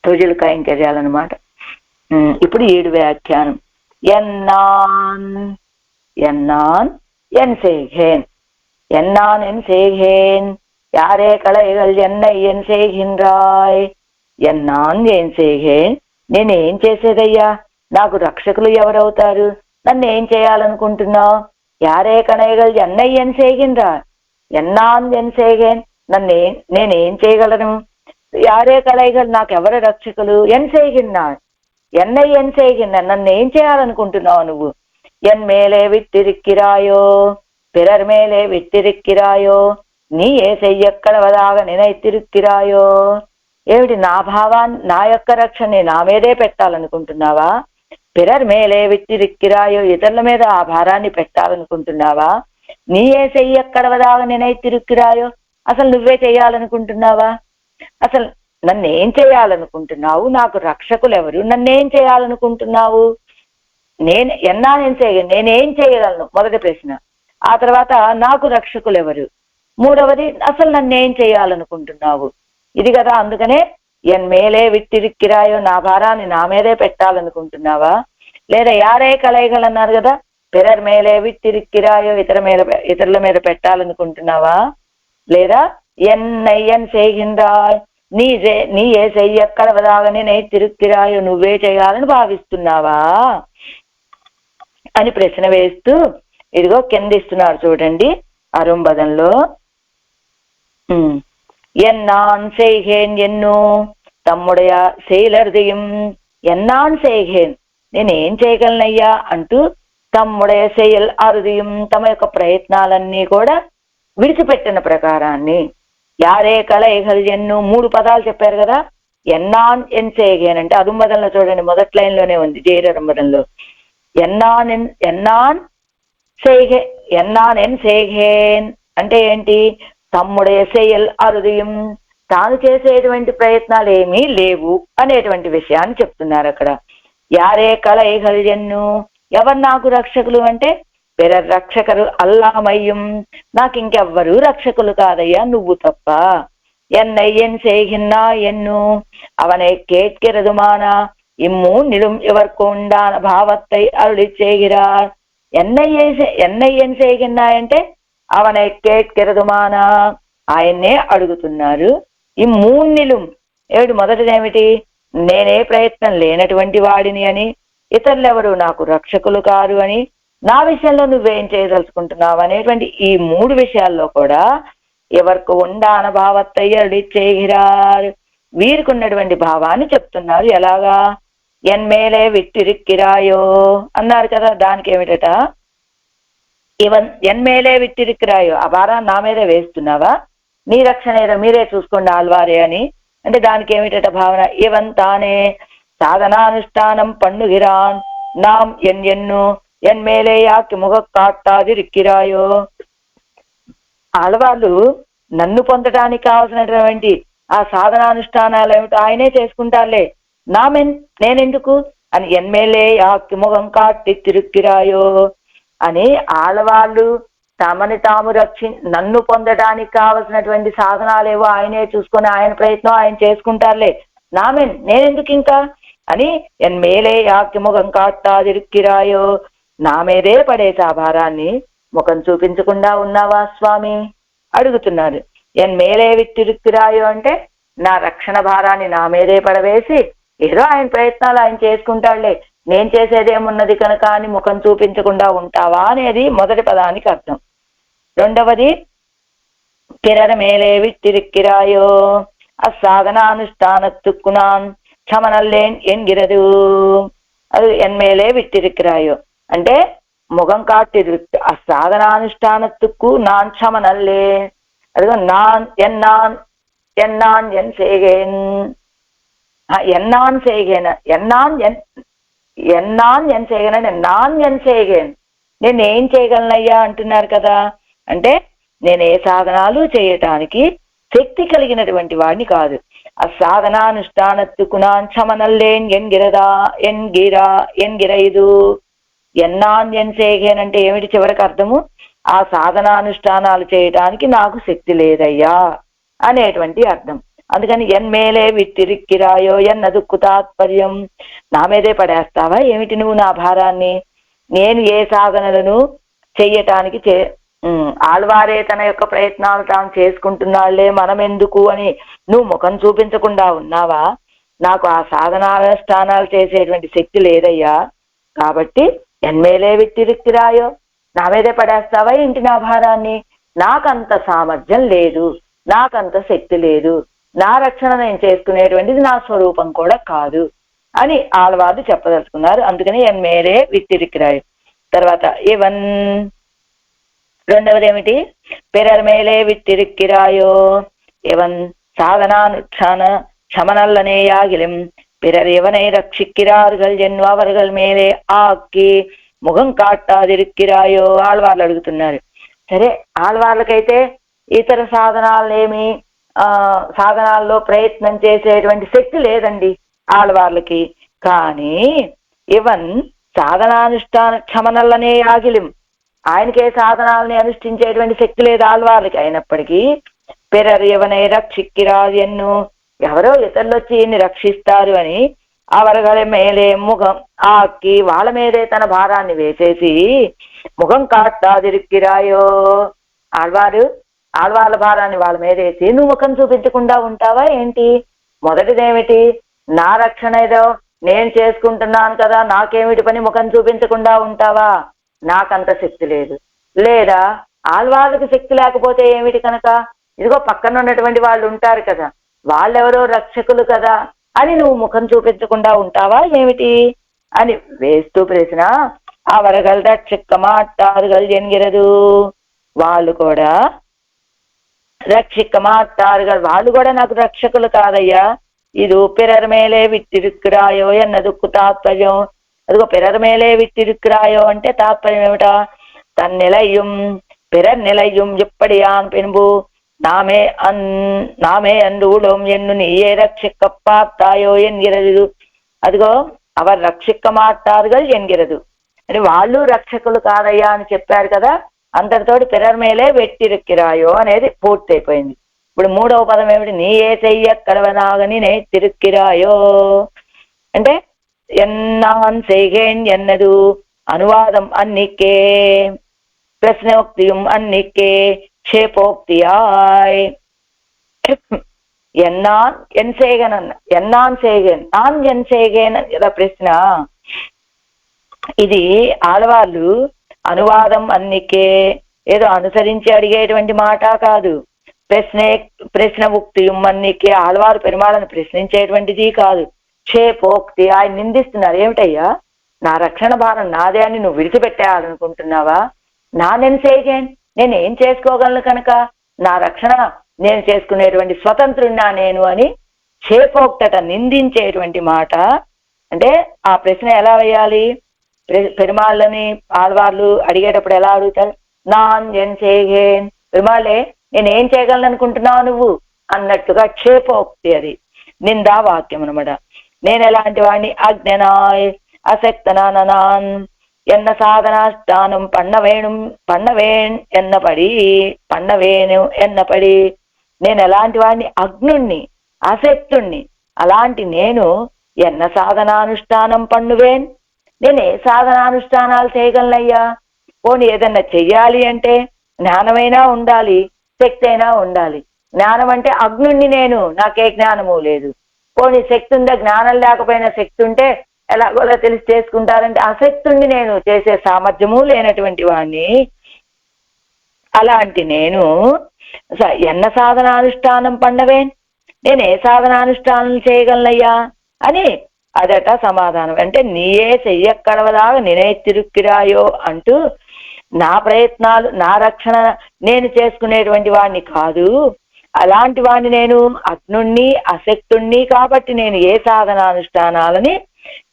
Speaker 1: తొజిలు కైంకర్యాలన్నమాట. ఇప్పుడు 7 వ్యాఖ్యానం. ఎన్నాన్ ఎన్నాన్ ఎన్ సేఘేన్, ఎన్నాన్ ఎన్ సేఘేన్ యారే కళైగల్ ఎన్నై ఎన్ సేఘిన్రాయ్. ఎన్నాన్ ఎన్ సేఘేన్, నేనేం చేసేదయ్యా, నాకు రక్షకులు ఎవరవుతారు, నన్ను ఏం చేయాలనుకుంటున్నావు. యారే కణైగల్ ఎన్నై ఎన్ సేఘిన్రాయ్, ఎన్నాన్ ఎన్ సేఘేన్, నేనేం చేయగలను. యారే కళైగల్, నాకెవరు రక్షకులు. ఎన్ సేఘిన్నాయ్, ఎన్నై ఎన్ సేఘిన్న, నన్ను ఏం చేయాలనుకుంటున్నావు నువ్వు. ఎన్ మేలే విట్టిరిక్కిరాయో పిరర్ మేలే విట్టిరిక్కిరాయో, నీ ఏ చెయ్యక్కడవదాగ నేనైతిరిక్కిరాయో. ఏమిటి, నా భావాన్ని, నా యొక్క రక్షణ నా మీదే పెట్టాలనుకుంటున్నావా. పిరర్ మేలే విట్టిరిక్కిరాయో, ఇతరుల మీద ఆ భారాన్ని పెట్టాలనుకుంటున్నావా. నీ ఏ చెయ్యక్కడవదాగ నేనైతిరిక్కిరాయో, అసలు నువ్వే చేయాలనుకుంటున్నావా. అసలు నన్నేం చేయాలనుకుంటున్నావు, నాకు రక్షకులు ఎవరు, నన్నేం చేయాలనుకుంటున్నావు. నేనేం చేయగలను, మొదటి ప్రశ్న. ఆ తర్వాత నాకు రక్షకులు ఎవరు, మూడవది అసలు నన్నేం చేయాలనుకుంటున్నావు. ఇది కదా, అందుకనే ఎన్ మేలే విట్టిరిక్కిరాయో, నా భారాన్ని నా మీదే పెట్టాలనుకుంటున్నావా. లేదా యారే కలయిగలు అన్నారు కదా, పిరర్ మేలే విట్టిరిక్కిరాయో, ఇతరుల మీద పెట్టాలనుకుంటున్నావా. లేదా ఎన్ సేగింరాయ్, నీ ఏ చెయ్యక్కడవదాగనే నే తిరుక్కిరాయో, నువ్వే చేయాలని భావిస్తున్నావా అని ప్రశ్న వేస్తూ, ఇదిగో కింద ఇస్తున్నారు చూడండి అరుంబదంలో. ఎన్నాన్ సేఘేన్ ఎన్ను తమ్ముడయ శైలర్దయం, ఎన్నాన్ సేఘేన్, నేనేం చేయగలనయ్యా అంటూ తమ్ముడయ శైల్ అరుదయం, తమ యొక్క ప్రయత్నాలన్నీ కూడా విడిచిపెట్టిన ప్రకారాన్ని. యారే కళైగల్ ఎన్ను, 3 పదాలు చెప్పారు కదా. ఎన్నాన్ ఎన్ సేఘేన్ అంటే అరుంబదంలో చూడండి, మొదటి లైన్ లోనే ఉంది జైర అరుంబదంలో. ఎన్నాన్ ఎన్ సేఘేన్ అంటే ఏంటి, తమ్ముడే శైల్ అరుదయం, తాను చేసేటువంటి ప్రయత్నాలు ఏమీ లేవు అనేటువంటి విషయాన్ని చెప్తున్నారు అక్కడ. యారే కళైగల్ ఎన్ను, ఎవరు నాకు రక్షకులు అంటే, పిరర్ రక్షకరు అల్లామయ్యం, నాకు ఇంకెవ్వరూ రక్షకులు కాదయ్యా నువ్వు తప్ప. ఎన్ సేగిన్నా ఎన్ను అవనే కేట్కిరదుమానా ఇమ్ము నిలుం ఇవర్కుండాన భావత్తై అరుడి చేగిరార్. ఎన్ సేగిన్నాయంటే అవనే కేట్కిరదుమానా, ఆయన్నే అడుగుతున్నారు. ఈ 3 నిలుం ఏమిటి, మొదటిదేమిటి, నేనే ప్రయత్నం లేనటువంటి వాడిని అని, ఇతరులెవరు నాకు రక్షకులు కారు అని, నా విషయంలో నువ్వేం చేయదలుచుకుంటున్నావు అనేటువంటి ఈ 3 విషయాల్లో కూడా ఎవరికి ఉండాన భావత్తయ్యడి చేగిరారు, వీరికి ఉన్నటువంటి భావాన్ని చెప్తున్నారు. ఎలాగా, ఎన్ మేలే విట్టిరిక్కిరాయో అన్నారు కదా, దానికి ఏమిటట, ఎన్ మేలే విట్టిరిక్కిరాయో, ఆ భారాన్ని నా మీదే వేస్తున్నావా, నీ రక్షణ ఏదో మీరే చూసుకోండి ఆల్వారే అని అంటే దానికి ఏమిటట భావన. ఇవన్ తానే సాధనానుష్ఠానం పన్నుగిరాన్ நாம் ఎన్ను ఎన్ మేలేయాకి ముఖ కాట్టాదిరిక్కిరాయో. ఆడవాళ్ళు నన్ను పొందడానికి కావాల్సినటువంటి ఆ సాధనానుష్ఠానాలు ఏమిటో ఆయనే చేసుకుంటారులే, నేనెందుకు అని ఎన్మేలేయాకి ముఖం కాట్టి తిరుక్కిరాయో అని ఆడవాళ్ళు తమని తాము నన్ను పొందడానికి కావలసినటువంటి సాధనాలేవో ఆయనే చూసుకొని ఆయన ప్రయత్నం ఆయన చేసుకుంటారులే, నేనెందుకు ఇంకా అని ఎన్ మేలే యాకి ముఖం కాట్టాదిరిక్కిరాయో, నా మీదే పడేసి ఆ భారాన్ని ముఖం చూపించకుండా ఉన్నావా స్వామి అడుగుతున్నారు. ఎన్ మేలే విట్టిరుక్కిరాయో అంటే నా రక్షణ భారాన్ని నా మీదే పడవేసి ఏదో ఆయన ప్రయత్నాలు ఆయన చేసుకుంటాడులే, నేను చేసేదేమున్నది కనుక అని ముఖం చూపించకుండా ఉంటావా అనేది మొదటి పదానికి అర్థం. రెండవది పిరర మేలే విట్టిరుక్కిరాయో అసాధనానుష్ఠానత్తుక్కు నాన్ క్షమనల్లేన్ ఎన్గిరదు. అది ఎన్మేలే విట్టిరుక్కిరాయో అంటే ముఖం కాట్టి అసాధనానుష్ఠానత్తుక్కు నాన్ క్షమనల్లే. అదిగో నాన్ ఎన్నాన్ ఎన్నాన్ ఎన్ సేగేన్ ఎన్నాన్ సేగేన ఎన్నాన్ ఎన్నాన్ ఎన్ సేగన్ అంటే నాన్ ఎన్ సేగేన్ నేను ఏం చేయగలనయ్యా అంటున్నారు కదా. అంటే నేను ఏ సాధనాలు చేయటానికి శక్తి కలిగినటువంటి వాడిని కాదు. ఆ సాధనానుష్ఠానత్తుకునాన్ క్షమనల్లేన్ ఎన్గిరదా ఎన్గిర ఇది ఎన్నాన్ ఎన్ సేగేన్ అంటే ఏమిటి చివరికి అర్థము? ఆ సాధనానుష్ఠానాలు చేయటానికి నాకు శక్తి లేదయ్యా అనేటువంటి అర్థం. అందుకని ఎన్మేలే విట్టిరిక్కిరాయో ఎన్నదుక్కు తాత్పర్యం, నా మీదే పడేస్తావా ఏమిటి నువ్వు నా భారాన్ని? నేను ఏ సాధనలను చెయ్యటానికి ఆళ్వారే తన యొక్క ప్రయత్నాలు తాను చేసుకుంటున్నాళ్లే మనం ఎందుకు అని నువ్వు ముఖం చూపించకుండా ఉన్నావా? నాకు ఆ సాధనానుష్ఠానాలు చేసేటువంటి శక్తి లేదయ్యా, కాబట్టి ఎన్మేలే విట్టిరిక్కిరాయో నా మీదే పడేస్తావా ఏంటి నా భారాన్ని? నాకంత సామర్థ్యం లేదు, నాకంత శక్తి లేదు, నా రక్షణ నేను చేసుకునేటువంటిది నా స్వరూపం కూడా కాదు అని ఆళ్వారు చెప్పదలుచుకున్నారు. అందుకని ఎన్మేలే విట్టిరిక్కిరాయో. తర్వాత ఇవన్ రెండవది ఏమిటి? పిరర్ మేలే విట్టిరిక్కిరాయో ఇవన్ సాధనానుష్ఠాన క్షమనల్లనేయాగిలిం பிறர் எவனை ரட்சிக்கிறார்கள் என் அவர்கள் மேலே ఆక్కి ముఖం కాట్టాదిరిక్కిరాయో ఆళ్వార్లు అడుగుతున్నారు. సరే, ఆళ్వార్లకైతే ఇతర సాధనాలేమి సాధనాల్లో ప్రయత్నం చేసేటువంటి శక్తి లేదండి ఆళ్వార్లకి. కానీ ఇవన్ సాధనానుష్ఠాన క్షమనల్లనే ఆగిలిం, ఆయనకే సాధనాలని అనుష్ఠించేటువంటి శక్తి లేదు ఆళ్వార్లకి. అయినప్పటికీ పిరర్ ఎవనై రక్షిక్కిరాదు ఎన్ను, ఎవరో ఇతరులు వచ్చి ఈయన్ని రక్షిస్తారు అని అవరగల మేలే ముఖం ఆక్కి వాళ్ళ మీదే తన భారాన్ని వేసేసి ముఖం కాట్టాదిరిక్కిరాయో ఆళ్వార్ల భారాన్ని వాళ్ళ మీద వేసి నువ్వు ముఖం చూపించకుండా ఉంటావా ఏంటి? మొదటిదేమిటి? నా రక్షణ ఏదో నేను చేసుకుంటున్నాను కదా, నాకేమిటి పని ముఖం చూపించకుండా ఉంటావా? నాకంత శక్తి లేదు. లేదా ఆళ్వార్లకు శక్తి లేకపోతే ఏమిటి కనుక? ఇదిగో పక్కన ఉన్నటువంటి వాళ్ళు ఉంటారు కదా, వాళ్ళెవరో రక్షకులు కదా అని నువ్వు ముఖం చూపించకుండా ఉంటావా ఏమిటి అని వేస్తూ ప్రశ్న. అవరగల్ రక్షక మాట్టారుగల్ ఎన్గిరదు, వాళ్ళు కూడా రక్షిక మాట్టారుగల్ వాళ్ళు కూడా నాకు రక్షకులు కాదయ్యా. ఇది పిరర్ మేలే విట్టిరుక్కిరాయో ఎన్నదుక్కు తాత్పర్యం. అదిగో పిరర్ మేలే విట్టిరుక్కిరాయో అంటే తాత్పర్యం ఏమిటా? తన్నిలయ్యం పిరర్ నిలయ్యం ఎప్పటియాన్ పెనుబు నామే అండూడం ఎన్ను నీయే రక్షిక పాత్తాయో ఎన్గిరదు. అదిగో అవర్ రక్షిక మాట్టారుగల్ ఎన్గిరదు అని వాళ్ళు రక్షకులు కాదయ్యా అని చెప్పారు కదా, అంతటితోటి పిరర్ మేలే వెట్టిరుక్కిరాయో అనేది పూర్తయిపోయింది. ఇప్పుడు మూడవ పదం ఏమిటి? నీ ఏ చెయ్య కడవనాగని నే తిరుక్కిరాయో అంటే ఎన్నాన్ செய்கேன் ఎన్నదు అనువాదం అన్నికే ప్రశ్నోక్తిயும் అన్నికే క్షేపోక్తియాయ్. ఎన్నాన్ ఎన్ செய்கேன் అన్న ఎన్నాన్ செய்கேன் నాన్ ఎన్ செய்கேன் ఇలా ప్రశ్న. ఇది ఆడవాళ్ళు అనువాదం అన్నికే ఏదో అనుసరించి అడిగేటువంటి మాట కాదు. ప్రశ్న ఉక్తి అన్నికే ఆళ్వారు పెరుమాళను ప్రశ్నించేటువంటిది కాదు. క్షేపోక్తి ఆయన నిందిస్తున్నారు. ఏమిటయ్యా, నా రక్షణ భారం నాదే అని నువ్వు విడిచిపెట్టేయాలనుకుంటున్నావా? నానేం చేయగేన్, నేనేం చేసుకోగలను కనుక నా రక్షణ నేను చేసుకునేటువంటి స్వతంత్రున్నా నేను అని క్షేపోక్తట నిందించేటువంటి మాట. అంటే ఆ ప్రశ్న ఎలా వేయాలి? పెరుమాళ్ళని ఆళ్వార్లు అడిగేటప్పుడు ఎలా అడుగుతారు? నాన్ ఎన్ చేయగేన్, పెరుమాళ్ళే నేనేం చేయగలను అనుకుంటున్నావు నువ్వు అన్నట్టుగా క్షేపోక్తి, అది నిందా వాక్యం అనమాట. నేను ఎలాంటి వాడిని? అజ్ఞనాయ్ అసక్తనాన్ ఎన్న సాధనాష్టానం పన్నవేణు ఎన్నపడి నేను ఎలాంటి వాడిని? అజ్ఞుణ్ణి, అసక్తుణ్ణి. అలాంటి నేను ఎన్న సాధనానుష్ఠానం పన్నువేన్, నేను ఏ సాధనానుష్ఠానాలు చేయగలనయ్యా? పోనీ ఏదన్నా చెయ్యాలి అంటే జ్ఞానమైనా ఉండాలి, శక్తి అయినా ఉండాలి. జ్ఞానం అంటే అగ్నుణ్ణి నేను, నాకే జ్ఞానము లేదు. పోనీ శక్తి ఉందా, జ్ఞానం లేకపోయినా శక్తి ఉంటే ఎలాగోలా తెలిసి చేసుకుంటారంటే అశక్తుణ్ణి నేను, చేసే సామర్థ్యము లేనటువంటి వాణ్ణి. అలాంటి నేను ఎన్న సాధనానుష్ఠానం పండవేన్, నేను ఏ సాధనానుష్ఠానం చేయగలనయ్యా అని అదట సమాధానం. అంటే నీయే చెయ్యక్కడవలాగా నేనే తిరుక్కిరాయో అంటూ నా ప్రయత్నాలు, నా రక్షణ నేను చేసుకునేటువంటి వాడిని కాదు. అలాంటి వాడిని నేను అగ్నుణ్ణి, అశక్తుణ్ణి, కాబట్టి నేను ఏ సాధనానుష్ఠానాలని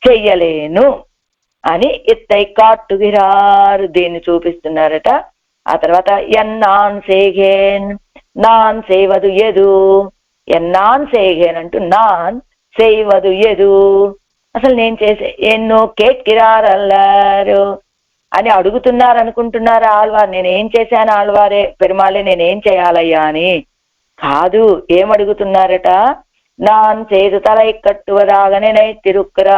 Speaker 1: చెయ్యలేను అని ఇత్తై కాట్టుగిరారు దీన్ని చూపిస్తున్నారట. ఆ తర్వాత ఎన్నాన్ సేగేన్, నాన్ సేవదు ఎదు, ఎన్నాన్ సేగేన్ అంటూ నాన్ సేవదు ఎదు, అసలు నేను చేసే ఎన్నో కేట్కిరారల్లారు అని అడుగుతున్నారు అనుకుంటున్నారు ఆళ్వారు. నేనేం చేశాను ఆళ్వారే, పెరుమాళే నేనేం చేయాలయ్యా అని కాదు. ఏమడుగుతున్నారట, నాన్ చేదు తలై కట్టువదాగ నేనై తిరుక్కుర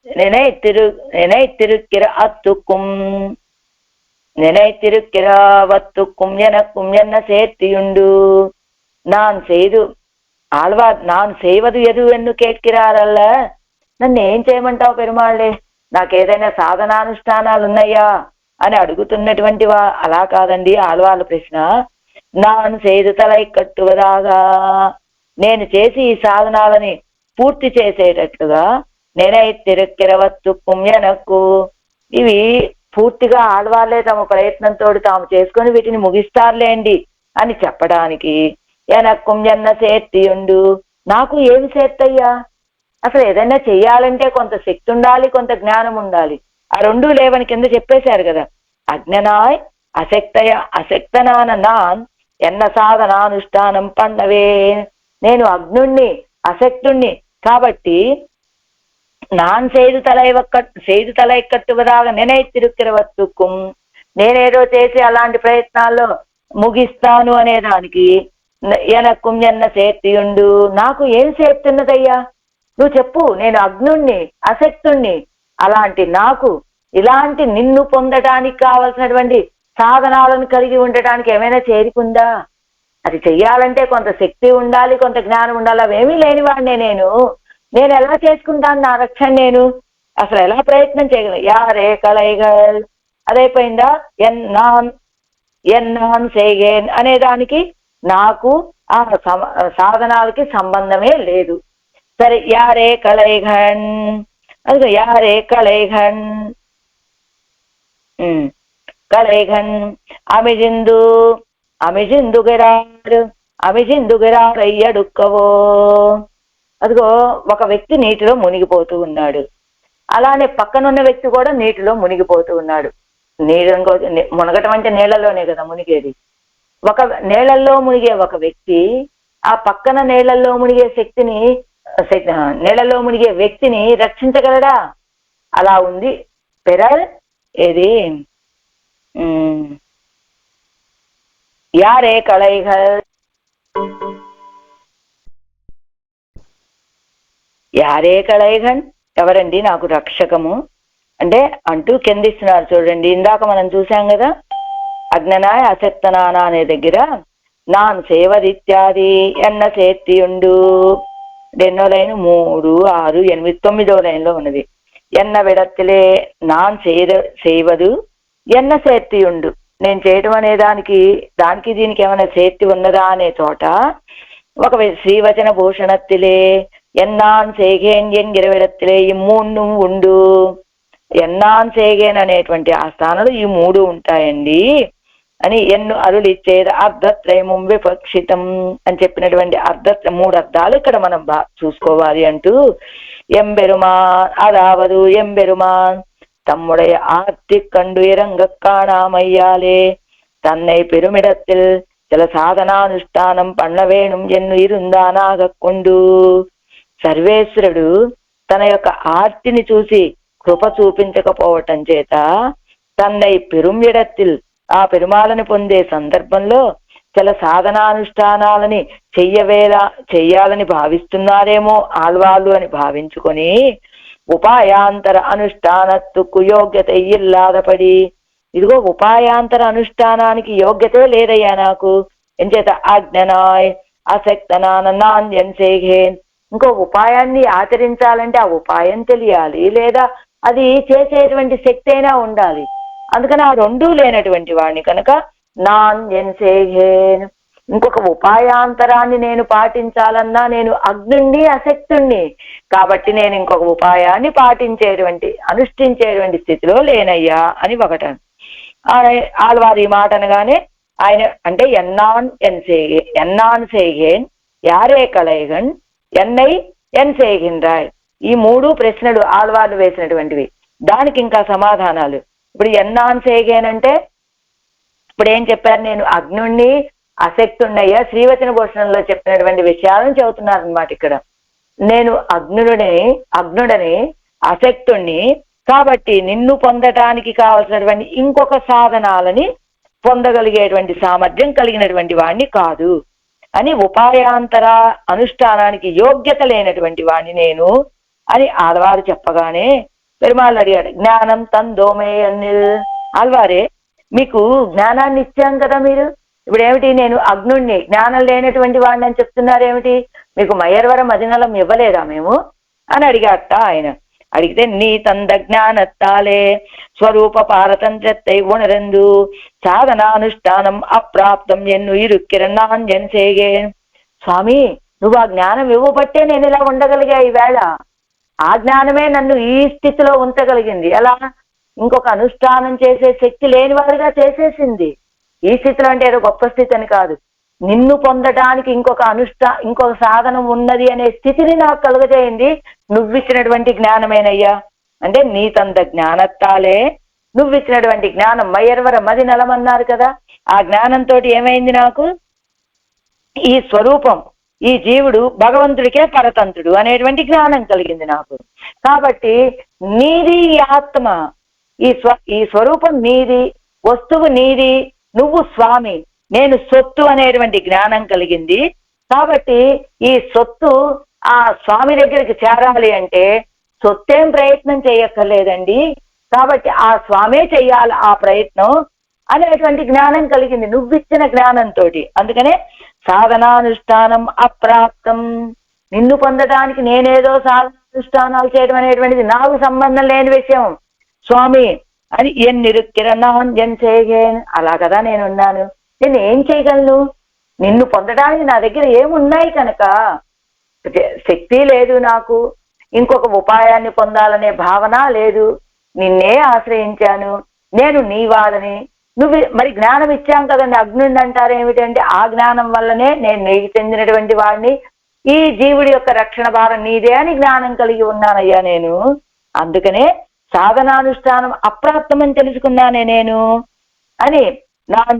Speaker 1: నేనై తిరుక్కిర అత్తుక్కుం, నేనై తిరుక్కిర వత్తుక్కుం ఎనక్కుం ఎన్న சேர்த்தியுண்டு. நான் செய்து ఆళ్వార్ నాన్ సేవదు ఎదు ఎన్ను కేట్కిరారల్ల, నన్ను ఏం చేయమంటావు పెరుమాళ్ళే, నాకేదైనా సాధనానుష్ఠానాలు ఉన్నాయా అని అడుగుతున్నటువంటి అలా కాదండి ఆళ్వాళ్ళ ప్రశ్న. నాన్ సేదు తలై కట్టువదాగా, నేను చేసి ఈ సాధనాలని పూర్తి చేసేటట్లుగా నేనై తిరుక్కిరవత్తు పుణ్యనక్కు, ఇవి పూర్తిగా ఆళ్వాళ్లే తమ ప్రయత్నంతో తాము చేసుకొని వీటిని ముగిస్తారులేండి అని చెప్పడానికి ఎనక్కుం ఎన్న சேர்த்தியுண்டு, నాకు ఏమి చేత్తయ్యా, అసలు ఏదైనా చెయ్యాలంటే కొంత శక్తి ఉండాలి, కొంత జ్ఞానం ఉండాలి. ఆ రెండూ లేవని కింద చెప్పేశారు కదా. అజ్ఞనాయ్ అశక్తనాన నాన్ ఎన్న సాధనానుష్ఠానం పండవే, నేను అగ్నుణ్ణి, అశక్తుణ్ణి కాబట్టి నాన్ సేదు తలై కట్టువదాగా నేనై తిరుక్కిరవత్తుక్కుం, నేనేదో చేసి అలాంటి ప్రయత్నాల్లో ముగిస్తాను అనేదానికి ఎనక్కుం ఎన్న சேர்த்தியுண்டு, నాకు ఏం చేస్తున్నదయ్యా నువ్వు చెప్పు. నేను అగ్నుణ్ణి, అశక్తుణ్ణి, అలాంటి నాకు ఇలాంటి నిన్ను పొందటానికి కావలసినటువంటి సాధనాలను కలిగి ఉండటానికి ఏమైనా చేరికుందా? అది చెయ్యాలంటే కొంత శక్తి ఉండాలి, కొంత జ్ఞానం ఉండాలి. అవేమీ లేనివాడినే నేను ఎలా చేసుకుంటాను నా రక్షణ? నేను అసలు ఎలా ప్రయత్నం చేయగలను? యారే కలైగల్ అదైపోయిందా? ఎన్నాన్ సేగేన్ అనే దానికి నాకు ఆ సాధనాలకి సంబంధమే లేదు. సరే, యారే కలైఘన్, అదిగో యారే కలైఘన్ కలైఘన్ అమిజిందుగిరారయ్యడుక్కవో. అదిగో ఒక వ్యక్తి నీటిలో మునిగిపోతూ ఉన్నాడు, అలానే పక్కనున్న వ్యక్తి కూడా నీటిలో మునిగిపోతూ ఉన్నాడు. మునగటం అంటే నీళ్లలోనే కదా మునిగేది. ఒక నీళ్లలో మునిగే ఒక వ్యక్తి ఆ పక్కన నీళ్లలో మునిగే నీళ్లలో మునిగే వ్యక్తిని రక్షించగలడా? అలా ఉంది పెరల్ ఏది యారే కళైఘల్, యారే కళైఘన్ ఎవరండి నాకు రక్షకము అంటే అంటూ కిందిస్తున్నారు. చూడండి, ఇందాక మనం చూసాం కదా అజ్ఞనాయ అశక్తనాన అనే దగ్గర నాన్ సేవదిత్యాది ఎన్న சேர்த்தியுண்டு ఎన్నో లైన్ 3, 6, 8, 9వ లైన్లో ఉన్నది. ఎన్న విడత్తిలే నాన్ సేవదు ఎన్న சேர்த்தியுண்டு, నేను చేయటం అనే దానికి దీనికి ఏమైనా చేర్తి ఉన్నదా అనే చోట ఒక శ్రీవచన భూషణత్తిలే ఎన్నాన్ సేగేన్ ఎంగిరవిడత్తిలే ఈ 3 ఉండు. ఎన్నాన్ సేగేన్ అనేటువంటి ఆ స్థానంలో ఈ 3 ఉంటాయండి అని ఎన్ను అరులిచ్చేది అర్ధత్రయము విపక్షితం అని చెప్పినటువంటి 3 అర్థాలు ఇక్కడ మనం చూసుకోవాలి అంటూ ఎంబెరుమాన్ అదావదు ఎంబెరుమాన్ தம்முடைய ஆர்த்தி கண்டு இறங்க காணாமையாலே தன்னை பெருமிடத்தில் சில సాధనానుష్ఠానం பண்ண వేణుం ఎన్ను ఇరుందానాగ కొండు. సర్వేశ్వరుడు తన యొక్క ఆర్తిని చూసి కృప చూపించకపోవటం చేత తన్నై పెరుమిడత్తిల్ ఆ పెరుమాళని పొందే సందర్భంలో చిల సాధనానుష్ఠానాలని చెయ్యాలని భావిస్తున్నారేమో ఆళ్వాళ్ళు అని భావించుకొని ఉపాయాంతర అనుష్ఠానత్తుకు యోగ్యత ఇల్లాదపడి ఇదిగో ఉపాయాంతర అనుష్ఠానానికి యోగ్యతే లేదయ్యా నాకు. ఎంచేత అజ్ఞనాయ్ అసక్తనాన్యన్సేఘేన్, ఇంకో ఉపాయాన్ని ఆచరించాలంటే ఆ ఉపాయం తెలియాలి, లేదా అది చేసేటువంటి శక్తి అయినా ఉండాలి. అందుకని ఆ రెండూ లేనటువంటి వాడిని కనుక నాన్యన్సేఘేన్, ఇంకొక ఉపాయాంతరాన్ని నేను పాటించాలన్నా నేను అగ్నుణ్ణి అశక్తుణ్ణి, కాబట్టి నేను ఇంకొక ఉపాయాన్ని పాటించేటువంటి అనుష్ఠించేటువంటి స్థితిలో లేనయ్యా అని ఒకటాను. ఆళ్వారు ఈ మాట అనగానే ఆయన అంటే ఎన్నాన్ సేగేన్ యారే కలైగన్ ఎన్నై ఎన్ సేగిన్రాయ్, ఈ మూడు ప్రశ్నలు ఆళ్వార్లు వేసినటువంటివి. దానికి ఇంకా సమాధానాలు. ఇప్పుడు ఎన్నాన్ సేగేన్ అంటే ఇప్పుడు ఏం చెప్పారు, నేను అగ్నుణ్ణి అశక్తుణ్ణయ్యా శ్రీవచన భూషణంలో చెప్పినటువంటి విషయాలను చెబుతున్నారనమాట. ఇక్కడ నేను అగ్నుడని అశక్తుణ్ణి, కాబట్టి నిన్ను పొందటానికి కావలసినటువంటి ఇంకొక సాధనాలని పొందగలిగేటువంటి సామర్థ్యం కలిగినటువంటి వాణ్ణి కాదు అని, ఉపాయాంతర అనుష్ఠానానికి యోగ్యత లేనటువంటి వాణ్ణి నేను అని ఆళ్వారు చెప్పగానే పెరుమాళ్ళు అడిగాడు, జ్ఞానం తందోమే అనిల్. ఆళ్వారే మీకు జ్ఞానాన్ని ఇచ్చాం కదా, మీరు ఇప్పుడు ఏమిటి నేను అగ్నుణ్ణి జ్ఞానం లేనటువంటి వాడిని అని చెప్తున్నారేమిటి, మీకు మయర్వరం అధినలం ఇవ్వలేదా మేము అని అడిగాట ఆయన. అడిగితే నీ తంద జ్ఞానత్తాలే స్వరూప పారతంత్రத்தை ఉణరందు సాధనానుష్ఠానం అప్రాప్తం ఎన్ను ఇరుక్కిరన్నాన్ సేగేన్. స్వామి నువ్వు ఆ జ్ఞానం ఇవ్వబట్టే నేను ఇలా ఉండగలిగా ఈవేళ. ఆ జ్ఞానమే నన్ను ఈ స్థితిలో ఉంచగలిగింది. ఎలా, ఇంకొక అనుష్ఠానం చేసే శక్తి లేనివాడిగా చేసేసింది. ఈ స్థితిలో అంటే ఏదో గొప్ప స్థితి అని కాదు, నిన్ను పొందడానికి ఇంకొక సాధనం ఉన్నది అనే స్థితిని నాకు కలుగజేయింది నువ్విచ్చినటువంటి జ్ఞానమేనయ్యా. అంటే నీ తంద జ్ఞానత్తాలే, నువ్విచ్చినటువంటి జ్ఞానం మయర్వర మది నలమన్నారు కదా, ఆ జ్ఞానంతో ఏమైంది నాకు ఈ స్వరూపం, ఈ జీవుడు భగవంతుడికే పరతంత్రుడు అనేటువంటి జ్ఞానం కలిగింది నాకు. కాబట్టి నీది ఈ ఆత్మ, ఈ స్వరూపం నీది, వస్తువు నీది, నువ్వు స్వామి, నేను సొత్తు అనేటువంటి జ్ఞానం కలిగింది. కాబట్టి ఈ సొత్తు ఆ స్వామి దగ్గరికి చేరాలి అంటే సొత్తేం ప్రయత్నం చేయక్కర్లేదండి, కాబట్టి ఆ స్వామే చెయ్యాలి ఆ ప్రయత్నం అనేటువంటి జ్ఞానం కలిగింది నువ్విచ్చిన జ్ఞానంతో. అందుకనే సాధనానుష్ఠానం అప్రాప్తం, నిన్ను పొందడానికి నేనేదో సాధనానుష్ఠానాలు చేయడం అనేటువంటిది నాకు సంబంధం లేని విషయం స్వామి అని ఎన్నిరుక్కిరన్నాన్ సేగేన్. అలా కదా నేనున్నాను, నేను ఏం చేయగలను, నిన్ను పొందడానికి నా దగ్గర ఏమున్నాయి కనుక శక్తి లేదు, నాకు ఇంకొక ఉపాయాన్ని పొందాలనే భావన లేదు, నిన్నే ఆశ్రయించాను, నేను నీ వాడని. నువ్వు మరి జ్ఞానం ఇచ్చాం కదండి, అగ్నుండి అంటారు ఏమిటంటే ఆ జ్ఞానం వల్లనే నేను నీకు చెందినటువంటి వాడిని, ఈ జీవుడి యొక్క రక్షణ భారం నీదే అని జ్ఞానం కలిగి ఉన్నానయ్యా నేను. అందుకనే సాధనానుష్ఠానం అప్రాప్తమని తెలుసుకున్నానే నేను అని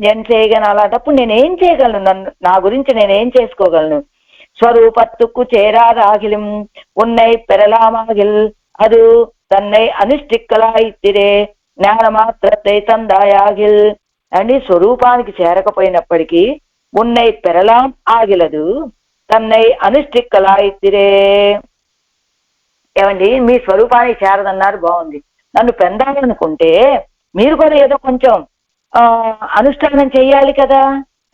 Speaker 1: నేను చేయగలను. అలాంటప్పుడు నేనేం చేయగలను, నా గురించి నేనేం చేసుకోగలను. స్వరూపత్తుకు చేరాదాగిలిం ఉన్నై పెరలామాగిల్ అది తన్నై అనుష్ఠిక్కలాయిత్తిరే జ్ఞానమాత్రத்தை తందాయాగిల్ అని, స్వరూపానికి చేరకపోయినప్పటికీ ఉన్నై పెరలాం ఆగిలదు తన్నై అనుష్ఠిక్కలాయిత్తిరే. ఏమండి మీ స్వరూపానికి చేరదన్నారు, బాగుంది, నన్ను పెందాలనుకుంటే మీరు కూడా ఏదో కొంచెం అనుష్ఠానం చెయ్యాలి కదా.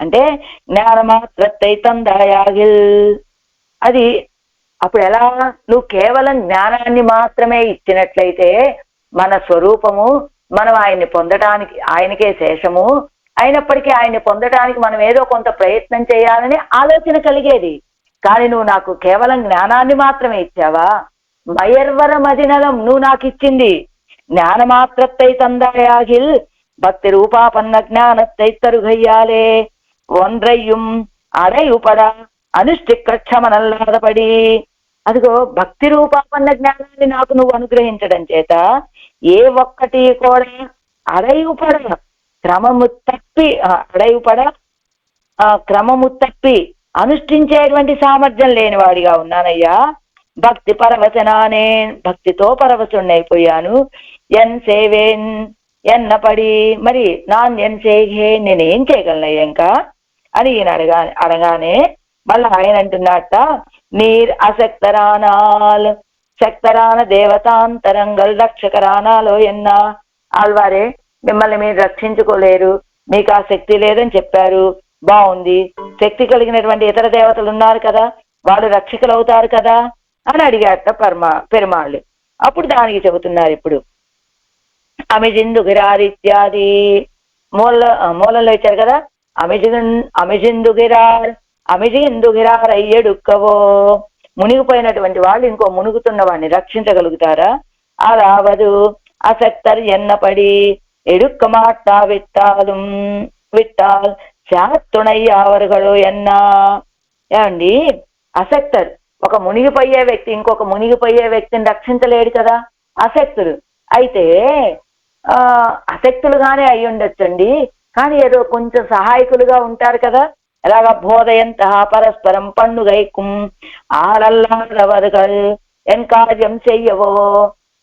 Speaker 1: అంటే జ్ఞానమాత్రத்தை తందాయాగిల్, అది అప్పుడు ఎలా, నువ్వు కేవలం జ్ఞానాన్ని మాత్రమే ఇచ్చినట్లయితే మన స్వరూపము, మనం ఆయన్ని పొందటానికి ఆయనకే శేషము అయినప్పటికీ ఆయన్ని పొందటానికి మనం ఏదో కొంత ప్రయత్నం చేయాలని ఆలోచన కలిగేది. కానీ నువ్వు నాకు కేవలం జ్ఞానాన్ని మాత్రమే ఇచ్చావా, మయర్వర మదినలం నువ్వు నాకు ఇచ్చింది జ్ఞానమాత్రத்தை తందాయాగిల్ பக்தி ரூபாபன்ன ஞானத்தை தருகையாலே ஒன்றையும் அடையுபடா అనుష్ఠిక్రక్షమనల్లాదపడి. అదిగో భక్తి రూపాపన్న జ్ఞానాన్ని నాకు నువ్వు అనుగ్రహించడం చేత ఏ ఒక్కటి కూడా అడయుపడ క్రమము తప్పి అనుష్ఠించేటువంటి సామర్థ్యం లేనివాడిగా ఉన్నానయ్యా. భక్తి పరవచనానే, భక్తితో పరవశుణ్ణైపోయాను. ఎన్ సేవేన్ ఎన్నపడి, మరి ఎన్ సేహే నేనేం చేయగలనయ్యా ఇంకా అని ఈయన అడగానే మళ్ళీ ఆయన అంటున్నట్ట, నీర్ అసక్తరానాల్ శక్తరాన దేవతాంతరంగల్ రక్షకరానాలో ఎన్నా. ఆళ్వారే మిమ్మల్ని మీరు రక్షించుకోలేరు, మీకు ఆ శక్తి లేదని చెప్పారు, బాగుంది, శక్తి కలిగినటువంటి ఇతర దేవతలు ఉన్నారు కదా, వాళ్ళు రక్షకులు అవుతారు కదా అని అడిగారట పెరుమాళ్ళు. అప్పుడు దానికి చెబుతున్నారు ఇప్పుడు అమిజిందుగిరార్ ఇత్యాది మూలంలో ఇచ్చారు కదా. అమిజిందుగిరార్ అయ్యడుక్కవో, మునిగిపోయినటువంటి వాళ్ళు ఇంకో మునుగుతున్న వాడిని రక్షించగలుగుతారా? అరావదు అసక్తర్ ఎన్నపడి ఎడుక్క మాట్టా విట్టాల్ శాత్తుణయ్యావరుగడు ఎన్నా. ఏమండి, అసక్తర్ ఒక మునిగిపోయే వ్యక్తి ఇంకొక మునిగిపోయే వ్యక్తిని రక్షించలేడు కదా, అసక్తుడు. అయితే అసక్తులుగానే అయి ఉండొచ్చండి, కానీ ఏదో కొంచెం సహాయకులుగా ఉంటారు కదా. ఎలాగా బోధయంత పరస్పరం పండుగైకుం ఆడల్లాడవరుగల్ ఎన్ కార్యం చెయ్యవో,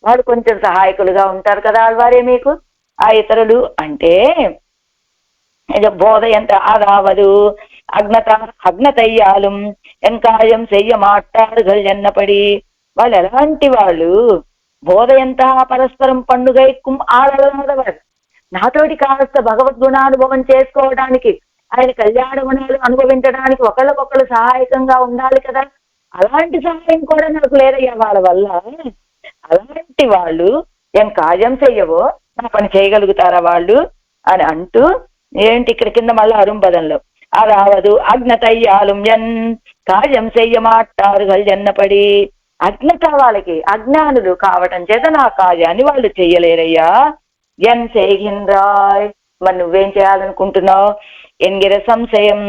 Speaker 1: వాడు కొంచెం సహాయకులుగా ఉంటారు కదా ఆళ్వారే మీకు. ఆ ఇతరులు అంటే బోధయంత అదావదు అగ్నతయ్యాలు ఎంకాయం చెయ్య మాట్లాడుగల్ ఎన్నపడి, వాళ్ళు ఎలాంటి వాళ్ళు? బోధయంత పరస్పరం పండుగైకుం ఆడల్లాడవరు, నాతోటి కాస్త భగవద్గుణానుభవం చేసుకోవడానికి, ఆయన కళ్యాణ గుణాలు అనుభవించడానికి ఒకళ్ళకొకళ్ళు సహాయకంగా ఉండాలి కదా. అలాంటి సహాయం కూడా నాకు లేదయ్యా వాళ్ళ వల్ల. అలాంటి వాళ్ళు ఏం కార్యం చెయ్యవో, నా పని చేయగలుగుతారా వాళ్ళు అని అంటూ, ఏంటి ఇక్కడ కింద మళ్ళీ అరుంపదంలో అరావదు అజ్ఞతయ్యాలు ఎన్ కార్యం చెయ్యమాటారు ఎన్నపడి, అజ్ఞత వాళ్ళకి అజ్ఞానులు కావటం చేత నా కార్యాన్ని వాళ్ళు చెయ్యలేరయ్యా. ఎన్ చేయగింద్రాయ్, మరి నువ్వేం చేయాలనుకుంటున్నావు? ఎన్గిర సంశయం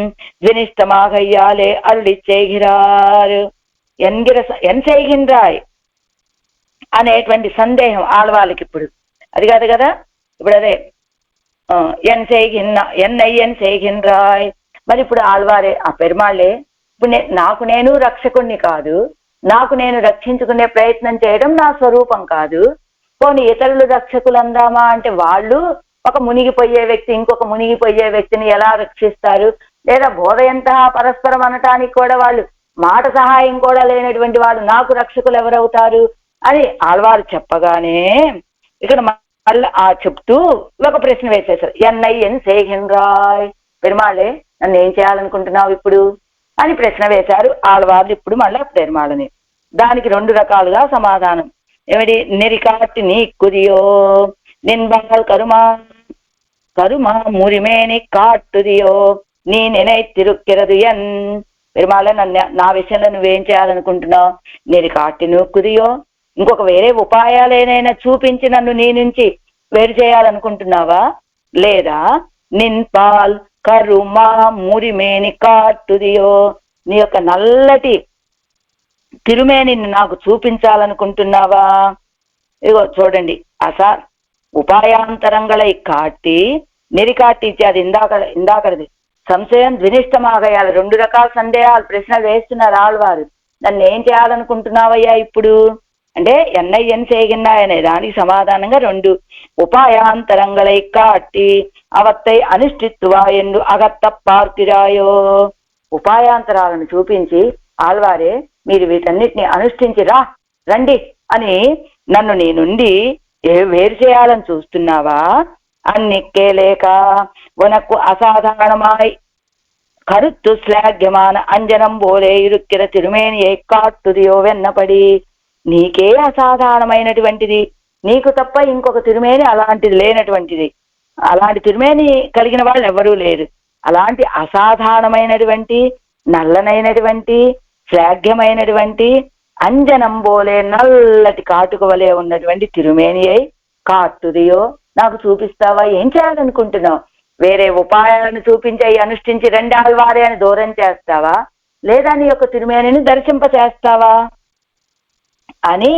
Speaker 1: ద్వినిష్టమాగయ్యాలే అరుడి చేగిరారు. ఎన్ చేయగింద్రాయ్ అనేటువంటి సందేహం ఆడవాళ్ళకి ఇప్పుడు అది కాదు కదా. ఇప్పుడు అదే ఎన్ చేయగింద్రాయ్. మరి ఇప్పుడు ఆళ్వారే ఆ పెరుమాళ్ళే ఇప్పుడు నాకు నేను రక్షకుణ్ణి కాదు, నాకు నేను రక్షించుకునే ప్రయత్నం చేయడం నా స్వరూపం కాదు. పోనీ ఇతరులు రక్షకులు అందామా అంటే వాళ్ళు ఒక మునిగిపోయే వ్యక్తి ఇంకొక మునిగిపోయే వ్యక్తిని ఎలా రక్షిస్తారు? లేదా బోధయంత పరస్పరం అనటానికి కూడా వాళ్ళు మాట సహాయం కూడా లేనటువంటి వాళ్ళు నాకు రక్షకులు ఎవరవుతారు అని ఆళ్వారు చెప్పగానే ఇక్కడ మళ్ళీ చెప్తూ ఒక ప్రశ్న వేసేశారు. ఎన్ చేయగింద్రాయ్, పెరుమాళే నన్ను ఏం చేయాలనుకుంటున్నావు ఇప్పుడు అని ప్రశ్న వేశారు ఆళ్వార్లు ఇప్పుడు మళ్ళీ పెరుమాళని. దానికి 2 రకాలుగా సమాధానం. ఏమిటి? నెరికాటి నీ కుదియో నిన్బాల్ కరుమా మురిమేని కాట్టుదియో నీ నెనై తిరుక్కిరదు ఎన్. పెరుమాళ నా విషయంలో నువ్వేం చేయాలనుకుంటున్నావు? నెరికాటి నువ్వు కుదియో, ఇంకొక వేరే ఉపాయాలేనైనా చూపించి నన్ను నీ నుంచి వేరు చేయాలనుకుంటున్నావా? లేదా నిన్పాల్ కరుమా మురిమేని కాట్టుదియో, నీ యొక్క నల్లటి తిరుమేనిని నాకు చూపించాలనుకుంటున్నావా? ఇదిగో చూడండి, ఉపాయాంతరంగళై కాట్టి నెరికాట్టి ఇచ్చేది ఇందాకది సంశయం ద్వినిష్టమాగయాలి. 2 రకాల సందేహాలు ప్రశ్నలు వేస్తున్నారు ఆళ్వారు. నన్ను ఏం చేయాలనుకుంటున్నావయ్యా ఇప్పుడు అంటే ఎన్ చేయగిన్నాయి అనే దానికి సమాధానంగా 2 ఉపాయాంతరంగళై కాట్టి అవత్తై అనుష్ఠిత్వా ఎందు అగత్త పార్కిరాయో. ఉపాయాంతరాలను చూపించి ఆళ్వారే మీరు వీటన్నిటిని అనుష్ఠించి రండి అని నన్ను నీ నుండి వేరు చేయాలని చూస్తున్నావా? అన్నిక్కే లేక ఉనకు అసాధారణమాయ్ కరుత్తు శ్లాఘ్యమాన అంజనం బోలే ఇరుక్కిర తిరుమేనియై కాట్టుదియో వెన్నపడి. నీకే అసాధారణమైనటువంటిది, నీకు తప్ప ఇంకొక తిరుమేని అలాంటిది లేనటువంటిది, అలాంటి తిరుమేని కలిగిన వాళ్ళు ఎవరూ లేరు. అలాంటి అసాధారణమైనటువంటి నల్లనైనటువంటి శ్లాఘ్యమైనటువంటి అంజనం బోలే నల్లటి కాటుక వలె ఉన్నటువంటి తిరుమేని అయి కాట్టుదియో నాకు చూపిస్తావా? ఏం చేయాలనుకుంటున్నావు? వేరే ఉపాయాలను చూపించి అనుష్ఠించి రెండాళ్వారే అని దూరం చేస్తావా? లేదా నీ యొక్క తిరుమేనిని దర్శింప చేస్తావా అని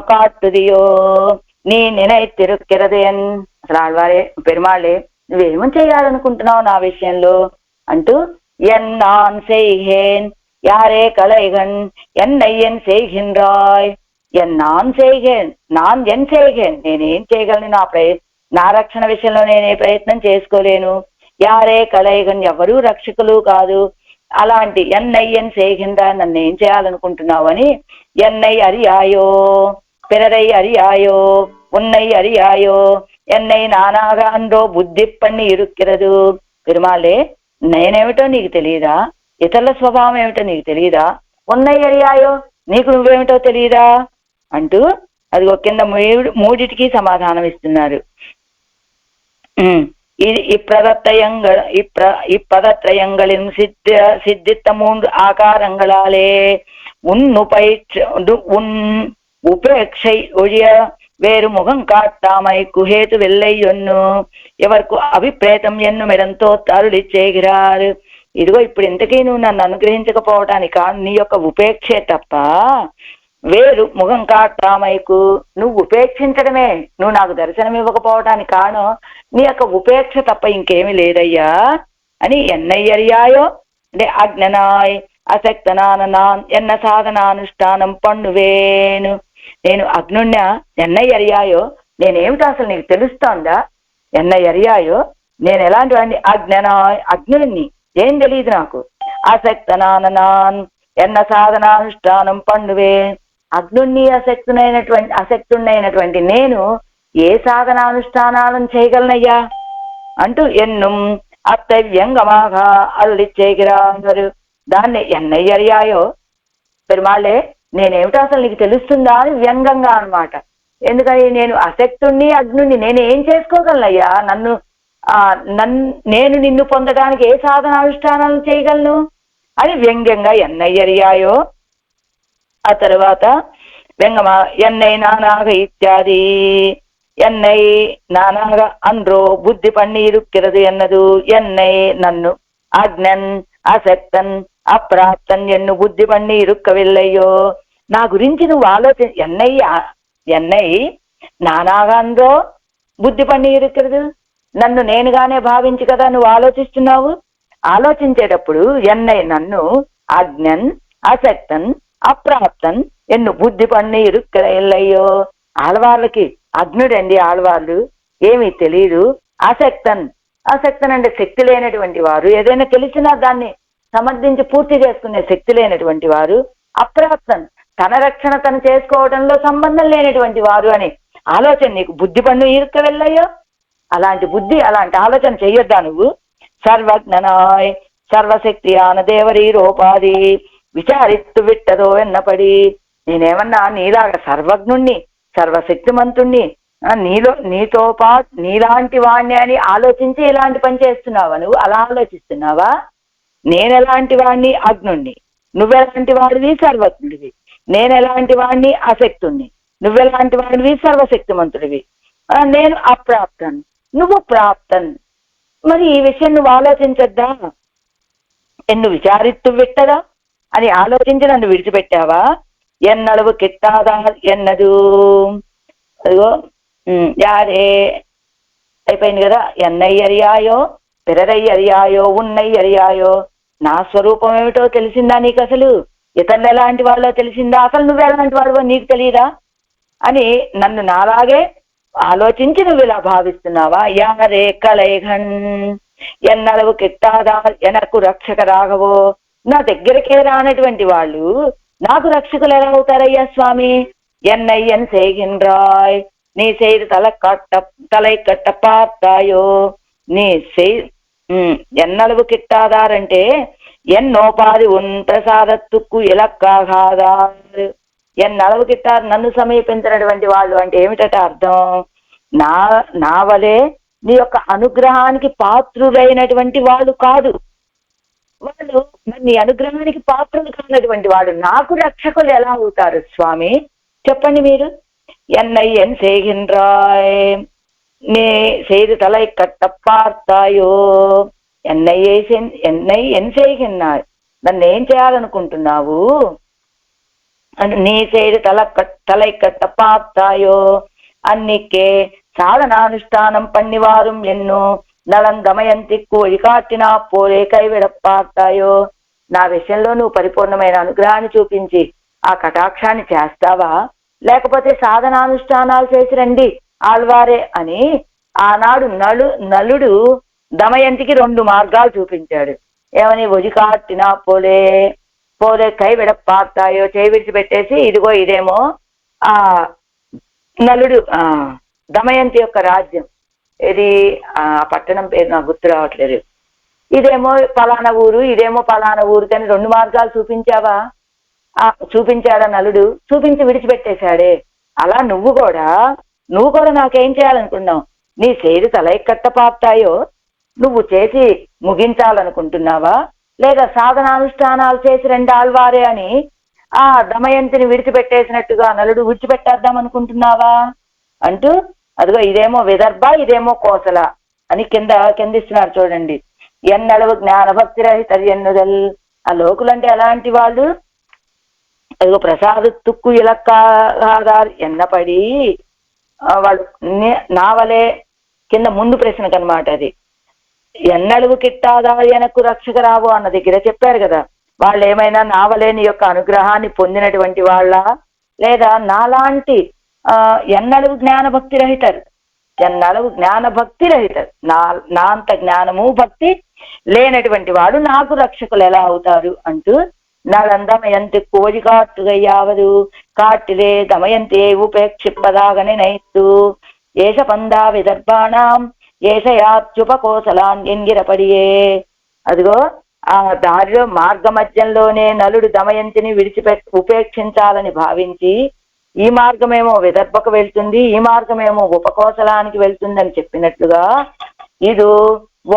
Speaker 1: కాట్టుదియో నీ నినై తిరుక్కిరదేన్. అసలు ఆళ్వారే పెరుమాళే నువ్వేమని చేయాలనుకుంటున్నావు నా విషయంలో అంటూ ఎన్నాన్ செய்கேன் யாரே கலைகன் என்னையன் செய்கின்றாய். ఎన్నాన్ செய்கேன், నాన్ ఎన్ చేయగేన్, నేనేం చేయగలను? నా రక్షణ విషయంలో నేనే ప్రయత్నం చేసుకోలేను. యారే కలైగన్, ఎవరూ రక్షకులు కాదు. అలాంటి ఎన్నయ్యన్ చేయగిందా నన్ను ఏం చేయాలనుకుంటున్నావు అని ఎన్నై అరియాయో పిరరై అరియాయో ఉన్నై అరియాయో ఎన్నై నానాగా అందో బుద్ధి పన్ని ఇరుక్కిరదు. పెరుమాళే, నేనేమిటో నీకు తెలియదా? ఇతరుల స్వభావం ఏమిటో నీకు తెలియదా? ఉన్నయ్య అరియాయో, నీకు నువ్వేమిటో తెలియదా అంటూ అది ఒక కింద మూడిటికి సమాధానం ఇస్తున్నారు. இப்பதத்ரயங்களின் சித்தித்த மூன்று ஆகாரங்களாலே உன் உபேட்சை ஒழிய வேறு முகம் காட்டாமை குஹேது வெள்ளை ஒன்னு ఎవరికి అభిప్రేతం ఎన్నుమిడంతో తరుడి చేగిరారు. ఇదిగో ఇప్పుడు ఇంతకీ నువ్వు నన్ను అనుగ్రహించకపోవటానికి నీ యొక్క ఉపేక్షే తప్ప వేరు ముఖం కాటామైకు, నువ్వు ఉపేక్షించడమే, నువ్వు నాకు దర్శనం ఇవ్వకపోవటానికి కాను నీ యొక్క ఉపేక్ష తప్ప ఇంకేమీ లేదయ్యా అని. ఎన్నయ్యరియాయో అంటే అజ్ఞనాయ్ అసక్తనాన్ ఎన్న సాధనానుష్ఠానం పన్నువేను. నేను అగ్నుణ్ణా ఎన్నయ్యరియాయో, నేనేమిటో అసలు నీకు తెలుస్తోందా? ఎన్నయ్యరియాయో, నేను ఎలాంటి వాడిని? అజ్ఞనాయ్, అజ్ఞుని, ఏం తెలియదు నాకు. అసక్తనాన్ ఎన్న సాధనానుష్ఠానం పన్నువే, అగ్నుణ్ణి అసక్తున్నైనటువంటి నేను ఏ సాధనానుష్ఠానాలను చేయగలనయ్యా అంటూ ఎన్ను అత్తవ్యంగమాగా అల్లి చేగిరారు. దాన్ని ఎన్నయ్యరియాయో, పెరుమాళ్ళే నేనేమిటో అసలు నీకు తెలుస్తుందా అని వ్యంగంగా అనమాట. ఎందుకని నేను అసక్తుణ్ణి అగ్నుణ్ణి, నేను ఏం చేసుకోగలనయ్యా? నేను నిన్ను పొందడానికి ఏ సాధనానుష్ఠానాలను చేయగలను అని వ్యంగ్యంగా ఎన్నయ్యరియాయో. ఆ తర్వాత వ్యంగమా ఎన్నై నానాగ ఇత్యాది. ఎన్నై నానాగ అండ్రో బుద్ధి పన్ని ఇరుక్కిరదు ఎన్నదు. ఎన్నై నన్ను అజ్ఞన్ అసక్తన్ అప్రాప్తన్ ఎన్ను బుద్ధి పన్ని ఇరుక్కవిల్లయ్యో. నా గురించి నువ్వు ఎన్నై నానాగా అండ్రో బుద్ధి పన్ని ఇరుక్కిరదు. నన్ను నేనుగానే భావించి కదా నువ్వు ఆలోచిస్తున్నావు. ఆలోచించేటప్పుడు ఎన్నై నన్ను అజ్ఞన్ అసక్తన్ అప్రాప్తన్ ఎన్ను బుద్ధి పన్ని ఇరుక్కయ్యో. ఆడవాళ్ళకి అగ్నుడండి, ఆడవాళ్ళు ఏమీ తెలియదు. అసక్తన్ అంటే శక్తి లేనటువంటి వారు, ఏదైనా తెలిసినా దాన్ని సమర్థించి పూర్తి చేసుకునే శక్తి లేనటువంటి వారు. అప్రాప్తన్ తన రక్షణ తను చేసుకోవడంలో సంబంధం లేనటువంటి వారు అని ఆలోచన నీకు బుద్ధి పన్ను ఇరుక్క వెళ్ళయ్యో. అలాంటి బుద్ధి, అలాంటి ఆలోచన చెయ్యొద్దా నువ్వు? సర్వజ్ఞనాయ్ సర్వశక్తి ఆన దేవరీ రూపాది విచారిత్తు విట్టదో ఎన్నపడి. నేనేమన్నా నీలాగా సర్వజ్ఞుణ్ణి సర్వశక్తిమంతుణ్ణి నీతో పాటు నీలాంటి వాణ్ణి అని ఆలోచించి ఇలాంటి పని చేస్తున్నావా నువ్వు? అలా ఆలోచిస్తున్నావా? నేనెలాంటి వాణ్ణి? అగ్నుణ్ణి. నువ్వెలాంటి వాడివి? సర్వజ్ఞుడివి. నేనెలాంటి వాణ్ణి? అశక్తుణ్ణి. నువ్వెలాంటి వాడివి? సర్వశక్తిమంతుడివి. నేను అప్రాప్తన్, నువ్వు ప్రాప్తన్. మరి ఈ విషయం నువ్వు ఆలోచించద్దా? ఎన్ను విచారిత్తు విట్టదా అని ఆలోచించి నన్ను విడిచిపెట్టావా? ఎన్నడవు కిట్టాదా ఎన్నదు. అదిగో యారే అయిపోయింది కదా. ఎన్నయ్యరియాయో పిరరయ్యరియాయో ఉన్నయ్యరియాయో. నా స్వరూపం ఏమిటో తెలిసిందా నీకు? అసలు ఇతరులు ఎలాంటి వాళ్ళో తెలిసిందా? అసలు నువ్వు ఎలాంటి వాడివో నీకు తెలియదా అని నన్ను నాలాగే ఆలోచించి నువ్వు ఇలా భావిస్తున్నావా? యారే కళైఘన్ ఎన్నడవు కిట్టాదా ఎనకు రక్షక రాఘవో. నా దగ్గరికే రానటువంటి వాళ్ళు నాకు రక్షకులు ఎలా అవుతారయ్యా స్వామి? ఎన్నయ్యన్ செய்கின்றாய் நீ செய்து தலை கட்ட பார்த்தாயோ. నీ ఎన్నడవు కిట్టాదారంటే ఎన్నోపాది ఉన్ ప్రసాదత్తుకు ఇలక్కాగాదారు. ఎన్నడవు కిట్టారు నన్ను సమీపించినటువంటి వాళ్ళు అంటే ఏమిటట అర్థం? నా వలే నీ యొక్క అనుగ్రహానికి పాత్రుడైనటువంటి వాళ్ళు కాదు. వాళ్ళు నీ అనుగ్రహానికి పాత్రులు కానటువంటి వాడు నాకు రక్షకులు ఎలా అవుతారు స్వామి? చెప్పండి మీరు. ఎన్నయ్యన్ செய்கின்றாய் நீ செய்து தலை கட்ட பார்த்தாயో. ఎన్నయ్యన్ செய்கின்றாய், నన్ను ఏం చేయాలనుకుంటున్నావు? నీ செய்து தலை கட்ட பார்த்தாயో. అన్నికే సాధనానుష్ఠానం పన్నివారు ఎన్నో నలం దమయంతిక్కు వழிకాట్టినా పోలే కైవిడ పార్తాయో. నా విషయంలో నువ్వు పరిపూర్ణమైన అనుగ్రహాన్ని చూపించి ఆ కటాక్షాన్ని చేస్తావా? లేకపోతే సాధనానుష్ఠానాలు చేసి రండి ఆళ్వారే అని ఆనాడు నలుడు దమయంతికి 2 మార్గాలు చూపించాడు. ఏమని? వழிకాట్టినా పోలే కైవిడ పార్తాయో, చేయి విడిచిపెట్టేసి ఇదిగో ఇదేమో ఆ నలుడు దమయంతి యొక్క రాజ్యం, ఇది ఆ పట్టణం పేరు నాకు గుర్తు రావట్లేదు. ఇదేమో పలానా ఊరు, ఇదేమో పలానా ఊరు కానీ 2 మార్గాలు చూపించావా? చూపించాడా నలుడు? చూపించి విడిచిపెట్టేశాడే. అలా నువ్వు కూడా నాకేం చేయాలనుకున్నావు? నీ చేరు తలైకట్ట పాపుతాయో నువ్వు చేసి ముగించాలనుకుంటున్నావా? లేదా సాధనానుష్ఠానాలు చేసి 2 ఆళ్వారే అని ఆ దమయంతిని విడిచిపెట్టేసినట్టుగా నలుడు విడిచిపెట్టేద్దాం అనుకుంటున్నావా అంటూ, అదిగో ఇదేమో విదర్భ, ఇదేమో కోసల అని కిందిస్తున్నారు చూడండి. ఎన్నడవు జ్ఞాన భక్తి రహిత ఎన్నుదల్. ఆ లోకులంటే ఎలాంటి వాళ్ళు? అదిగో ప్రసాద తుక్కు ఇలక్కాదారు ఎన్నపడి వాళ్ళు నావలే కింద ముందు ప్రశ్నకు అనమాట అది. ఎన్నడుగు కిట్టాదారి ఎనకు రక్షక రావు అన్న దగ్గర చెప్పారు కదా, వాళ్ళు ఏమైనా నావలేని యొక్క అనుగ్రహాన్ని పొందినటువంటి వాళ్ళ, లేదా నాలాంటి ఎన్నడుగు జ్ఞాన భక్తి రహితారు, ఎన్నడుగు జ్ఞాన భక్తి రహితారు, నా అంత జ్ఞానము భక్తి లేనటువంటి వాడు నాకు రక్షకులు ఎలా అవుతారు అంటూ, నళందమయంతి కోడి కాట్టుగయ్యావదు కాట్టిలే దమయంతే ఉపేక్షిప్పదాగని నైత్తు ఏష పందా విదర్భాణం ఏషయాత్యుపకోసలాన్ ఎంగిరపడియే. అదిగో ఆ దారిలో మార్గ మధ్యంలోనే నలుడు దమయంతిని ఉపేక్షించాలని భావించి, ఈ మార్గమేమో విదర్భకు వెళ్తుంది, ఈ మార్గమేమో ఉపకోసలానికి వెళ్తుందని చెప్పినట్లుగా, ఇది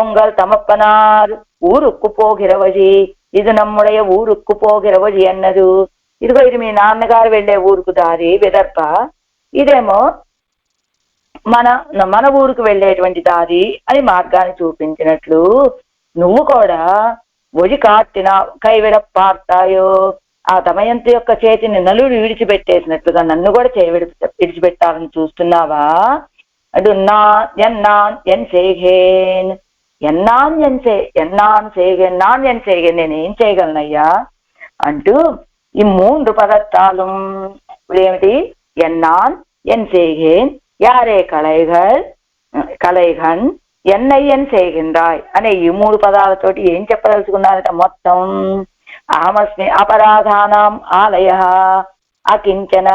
Speaker 1: உங்கள் తమప్పనార్ ఊరుక్కు పోగిరవజి, ఇది నమ్ముడయ ఊరుక్కు పోగిరవజి అన్నదు. ఇదిగో ఇది మీ నాన్నగారు వెళ్లే ఊరుకు దారి విదర్భ, ఇదేమో మన ఊరుకు వెళ్ళేటువంటి దారి అని మార్గాన్ని చూపించినట్లు, నువ్వు కూడా ఒడి కాట్టిన కైవిడ పార్తాయో, ఆ దమయంతి యొక్క చేతిని నలుడు విడిచిపెట్టేసినట్లుగా నన్ను కూడా విడిచిపెట్టాలని చూస్తున్నావా అంటూ, ఎన్నాన్ ఎన్ చేయగేన్ నేనేం చేయగలనయ్యా అంటూ ఈ 3 పదార్థాలు ఇప్పుడేమిటి? ఎన్నాన్ ఎన్ చేయగేన్ యారే కలైఘన్ ఎన్నయ్యన్ చేయగిందాయ్ అనే ఈ 3 పదాలతోటి ఏం చెప్పదలుచుకున్నారట మొత్తం? అహమస్మి అపరాధానాం ఆలయ అకించన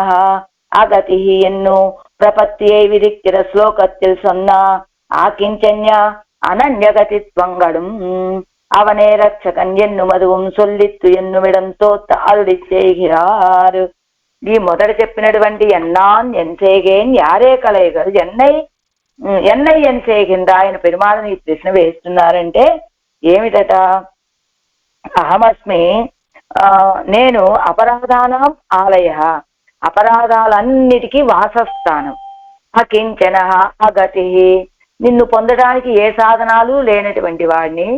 Speaker 1: అగతి ఎన్ను ప్రపత్తియై విదిక్తిర శ్లోకத்தில் சொன்ன ఆకించన్య అనన్యగతిత్వంగడం అవనే రక్షకన్ ఎన్ను మధువం సొల్లిత్తు ఎన్నుమిడం తోత్త అరుడి చేగిరారు. ఈ మొదట చెప్పినటువంటి ఎన్నాన్ ఎన్ చేయగేన్ యారే కలైగల్ ఎన్నై ఎన్ చేయగిందా ఆయన పెరుమాళని ఈ ప్రశ్న వేస్తున్నారంటే ఏమిటట? అహమస్మి నేను అపరాధానం ఆలయ, అపరాధాలన్నిటికీ వాసస్థానం, అకించన అగతి నిన్ను పొందడానికి ఏ సాధనాలు లేనటువంటి వాడిని,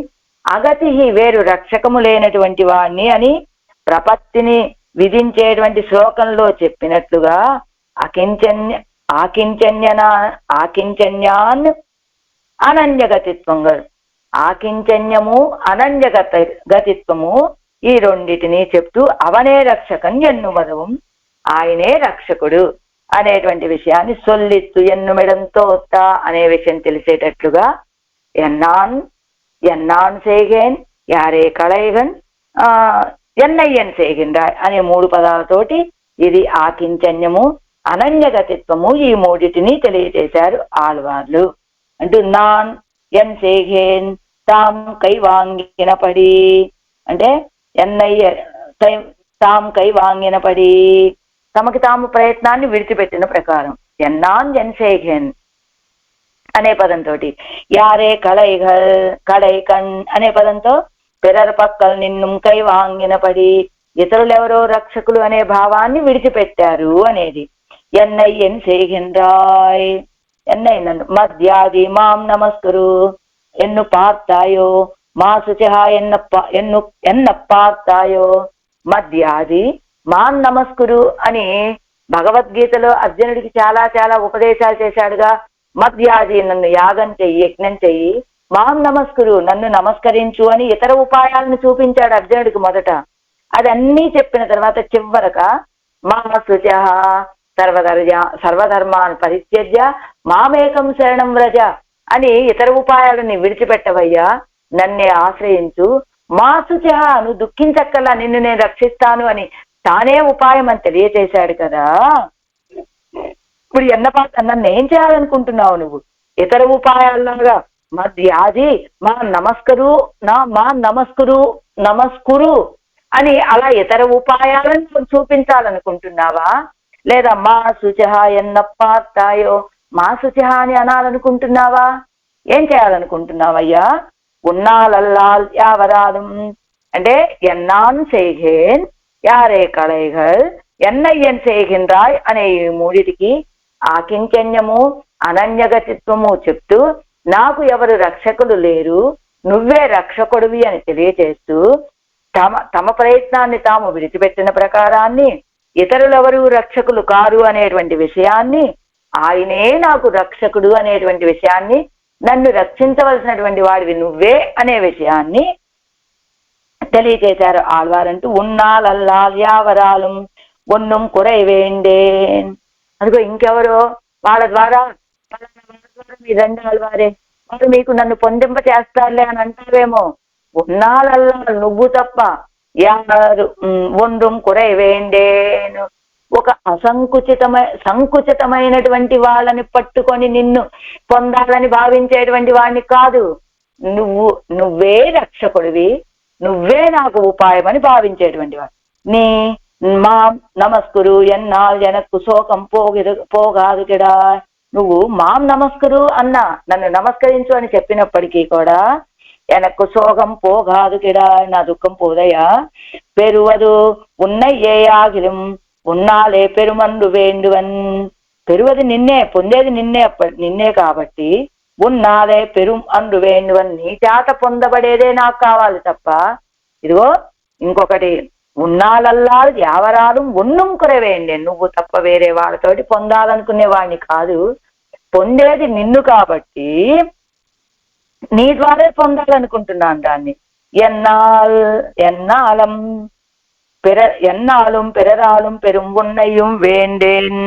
Speaker 1: అగతి వేరు రక్షకము లేనటువంటి వాడిని అని ప్రపత్తిని విధించేటువంటి శ్లోకంలో చెప్పినట్లుగా ఆకించన్యాన్ అనన్యగతిత్వంగా, ఆకించన్యము అనన్యగతిత్వము ఈ రెండిటిని చెప్తూ అవనే రక్షకం ఎన్నుమదవం, ఆయనే రక్షకుడు అనేటువంటి విషయాన్ని సొల్లిత్తు ఎన్నుమిడంతో అనే విషయం తెలిసేటట్లుగా ఎన్నాన్ సేగేన్ యారే కళైగన్ ఎన్నయ్యన్ సేగిందా అనే 3 పదాలతోటి ఇది ఆకించన్యము అనన్యగతిత్వము ఈ 3టిని తెలియజేశారు ఆళ్వార్లు అంటూ, నాన్ ఎన్ సేగేన్ తాం కైవాంగిన పడి అంటే ఎన్నయ్య తాం కైవాంగిన పడి తమకి తాము ప్రయత్నాన్ని విడిచిపెట్టిన ప్రకారం, ఎన్నాన్ ఎన్ సేగేన్ అనే పదంతో యారే కళైకన్ అనే పదంతో పిరర్ పక్కలు నిన్ను కైవాంగిన పడి ఇతరులెవరో రక్షకులు అనే భావాన్ని విడిచిపెట్టారు అనేది. ఎన్నయ్యన్ సేగింద్రాయ్ ఎన్నై నన్ను మధ్యాది మాం నమస్కరు ఎన్ను పార్తాయో మా శుచ ఎన్న పార్తాయో మధ్యాది మాం నమస్కురు అని భగవద్గీతలో అర్జునుడికి చాలా చాలా ఉపదేశాలు చేశాడుగా. మధ్యాది నన్ను యాగం చెయ్యి, యజ్ఞం చెయ్యి, మాం నమస్కురు నన్ను నమస్కరించు అని ఇతర ఉపాయాలను చూపించాడు అర్జునుడికి మొదట. అదన్నీ చెప్పిన తర్వాత చివరక మా శుచ సర్వధర్మాన్ని పరిత్యజ్య మామేకం శరణం వ్రజ అని ఇతర ఉపాయాలని విడిచిపెట్టవయ్యా, నన్నే ఆశ్రయించు, మా శుచ నువ్వు దుఃఖించక్కల్లా నిన్ను నేను రక్షిస్తాను అని తానే ఉపాయం అని తెలియచేశాడు కదా. ఇప్పుడు నన్ను ఏం చేయాలనుకుంటున్నావు నువ్వు? ఇతర ఉపాయాల్లాగా మధ్యాది మా నమస్కురు అని అలా ఇతర ఉపాయాలను చూపించాలనుకుంటున్నావా? లేదా మా శుచహ ఎన్నప్పార్తాయో మా శుచహ అని అనాలనుకుంటున్నావా? ఏం చేయాలనుకుంటున్నావయ్యా? ఉన్నాలల్లాల్ యావరాలం అంటే ఎన్నాన్ చేయగేన్ యారే కళైగల్ ఎన్నయ్యన్ చేయగిన్రాయ్ అనే ఈ మూడిటికి ఆకించన్యము అనన్యగతిత్వము చెప్తూ నాకు ఎవరు రక్షకులు లేరు, నువ్వే రక్షకుడివి అని తెలియచేస్తూ తమ ప్రయత్నాన్ని తాము విడిచిపెట్టిన ప్రకారాన్ని ఇతరులెవరు రక్షకులు కారు అనేటువంటి విషయాన్ని, ఆయనే నాకు రక్షకుడు అనేటువంటి విషయాన్ని, నన్ను రక్షించవలసినటువంటి వాడివి నువ్వే అనే విషయాన్ని తెలియచేశారు ఆళ్వారంటూ ఉన్నాలల్లాల్ యావరాలం ఒన్నుం కురైవేండేన్. అదిగో ఇంకెవరో వాళ్ళ ద్వారా మీ రెండు ఆళ్వారే వారు మీకు నన్ను పొందింప చేస్తారులే అని అంటావేమో. ఉన్నాలల్లా నువ్వు తప్ప యారు ఒండ్రం కురైవేండేను ఒక సంకుచితమైనటువంటి వాళ్ళని పట్టుకొని నిన్ను పొందాలని భావించేటువంటి వాడిని కాదు. నువ్వే రక్షకుడివి, నువ్వే నాకు ఉపాయం అని భావించేటువంటి వాడు. నీ మా నమస్కురు ఎన్నాళ్ళు ఎనక్కు శోకం పోగాదు కిడా. నువ్వు మాం నమస్కురు అన్నా, నన్ను నమస్కరించు అని చెప్పినప్పటికీ కూడా ఎనక్కు శోకం పోగాదు కిడా, నా దుఃఖం పోదయ్యా. పెరువదు ఉన్నయ్యేయాగిలం ఉన్నాలే పెరుమందు వేండువన్. పెరువది నిన్నే, పొందేది నిన్నే కాబట్టి ఉన్నాలే పెరుం అందు వేండువన్, నీ చేత పొందబడేదే నాకు కావాలి తప్ప. ఇదిగో ఇంకొకటి ఉన్నాలల్లాలు యావరాలు ఒన్నుం కురవేండి, నువ్వు తప్ప వేరే వాళ్ళతోటి పొందాలనుకునే వాడిని కాదు, పొందేది నిన్ను కాబట్టి నీ ద్వారా పొందాలనుకుంటున్నాను దాన్ని. ఎన్నాళం పిరరాళం పెరుం ఉన్నయ్యం వేండేన్.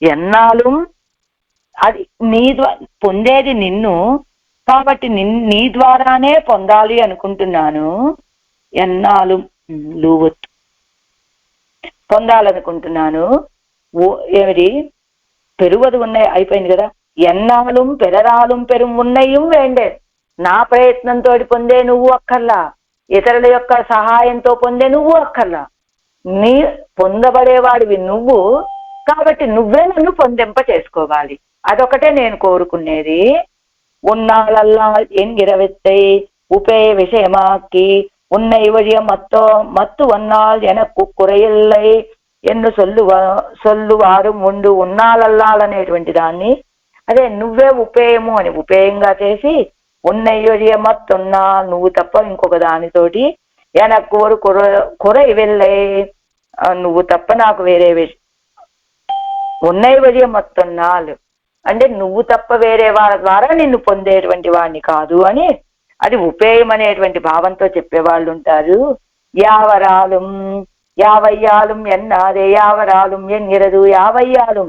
Speaker 1: ఎన్నాళం అది నీ ద్వారా పొందేది నిన్ను కాబట్టి నీ ద్వారానే పొందాలి అనుకుంటున్నాను. ఎన్నాళ్ళు లూవొత్తు పొందాలనుకుంటున్నాను. ఏమిటి పెరువది ఉన్నాయి అయిపోయింది కదా. ఎన్నాళ్ళు పెరరాలు పెరుం ఉన్నయ్యం వేండే, నా ప్రయత్నంతో పొందే నువ్వు అక్కర్లా, ఇతరుల యొక్క సహాయంతో పొందే నువ్వు అక్కర్లా, నీ పొందబడేవాడివి నువ్వు కాబట్టి నువ్వే నన్ను పొందింప చేసుకోవాలి. అదొకటే నేను కోరుకునేది. ఉన్నాళ్ళల్లా ఎంగిరవెత్తై ఉపే విషయమాకి ఉన్నై వழிய మత్తు వన్నాల్ ఎనక్కు కురైల్లై ఎన్ను సొల్లువారు ముందు ఉన్నాళ్ళల్లాలనేటువంటి దాన్ని అదే నువ్వే ఉపేయము అని ఉపేయంగా చేసి ఉన్నై వழிయ మత్తున్నా నువ్వు తప్ప ఇంకొక దానితోటి ఎనక్కు కురై వెళ్ళై నువ్వు తప్ప నాకు వేరే ఉన్నై వழிయ మత్తున్నాలు అంటే నువ్వు తప్ప వేరే వాళ్ళ ద్వారా నిన్ను పొందేటువంటి వాడిని కాదు అని అది ఉపేయం అనేటువంటి భావంతో చెప్పేవాళ్ళు ఉంటారు. యావరాలు యావయ్యాలం ఎన్నాదే యావరాలు ఎన్నిరదు యావయ్యాలు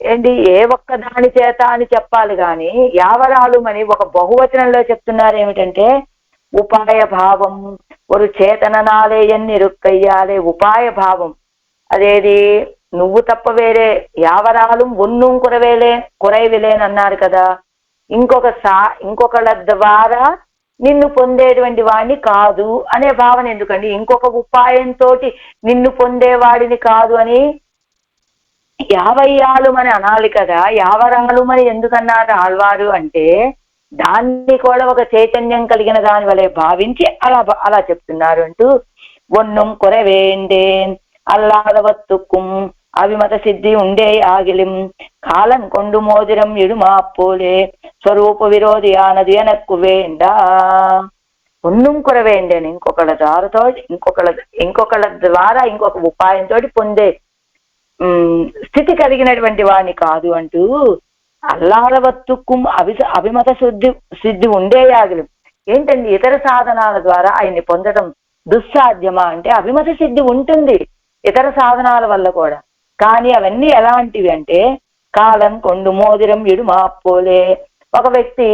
Speaker 1: ఏంటి ఏ ఒక్క దాని చేత అని చెప్పాలి కానీ యావరాలు అని ఒక బహువచనంలో చెప్తున్నారు. ఏమిటంటే ఉపాయ భావం ఒక చేతననాలే ఎన్నిరుక్కయ్యాలే ఉపాయ భావం. అదేది నువ్వు తప్ప వేరే యావరాలు ఒన్నుం కురైవిలేనన్నారు కదా. ఇంకొకళ్ళ ద్వారా నిన్ను పొందేటువంటి వాడిని కాదు అనే భావన ఎందుకండి. ఇంకొక ఉపాయంతో నిన్ను పొందేవాడిని కాదు అని యావయ్యాలుమని అనాలి కదా. యావరాలుమని ఎందుకన్నారు ఆళ్వారు అంటే దాన్ని కూడా ఒక చైతన్యం కలిగిన దాని వలె భావించి అలా చెప్తున్నారు అంటూ ఒన్నుం కురవేండేన్ అల్లాదవత్తుక్కుం అవిమత సిద్ధి ఉండే ఆగిలిం కాలం కొండు మోదిరం ఇడుమాపోలే స్వరూప విరోధి ఆనది అనక్కు వేండా. ఒన్నుం కురవేండేన్ ఇంకొకళ్ళ ద్వారాతో ఇంకొకళ్ళ ద్వారా ఇంకొక ఉపాయంతో పొందే స్థితి కలిగినటువంటి వాడిని కాదు అంటూ అల్లాడవత్తుక్కుం అభిమత సిద్ధి ఉండే యాగిలిం. ఏంటండి ఇతర సాధనాల ద్వారా ఆయన్ని పొందడం దుస్సాధ్యమా అంటే అభిమత సిద్ధి ఉంటుంది ఇతర సాధనాల వల్ల కూడా. కానీ అవన్నీ ఎలాంటివి అంటే కాలం కొండు మోదిరం ఇడు మాపోలే. ఒక వ్యక్తి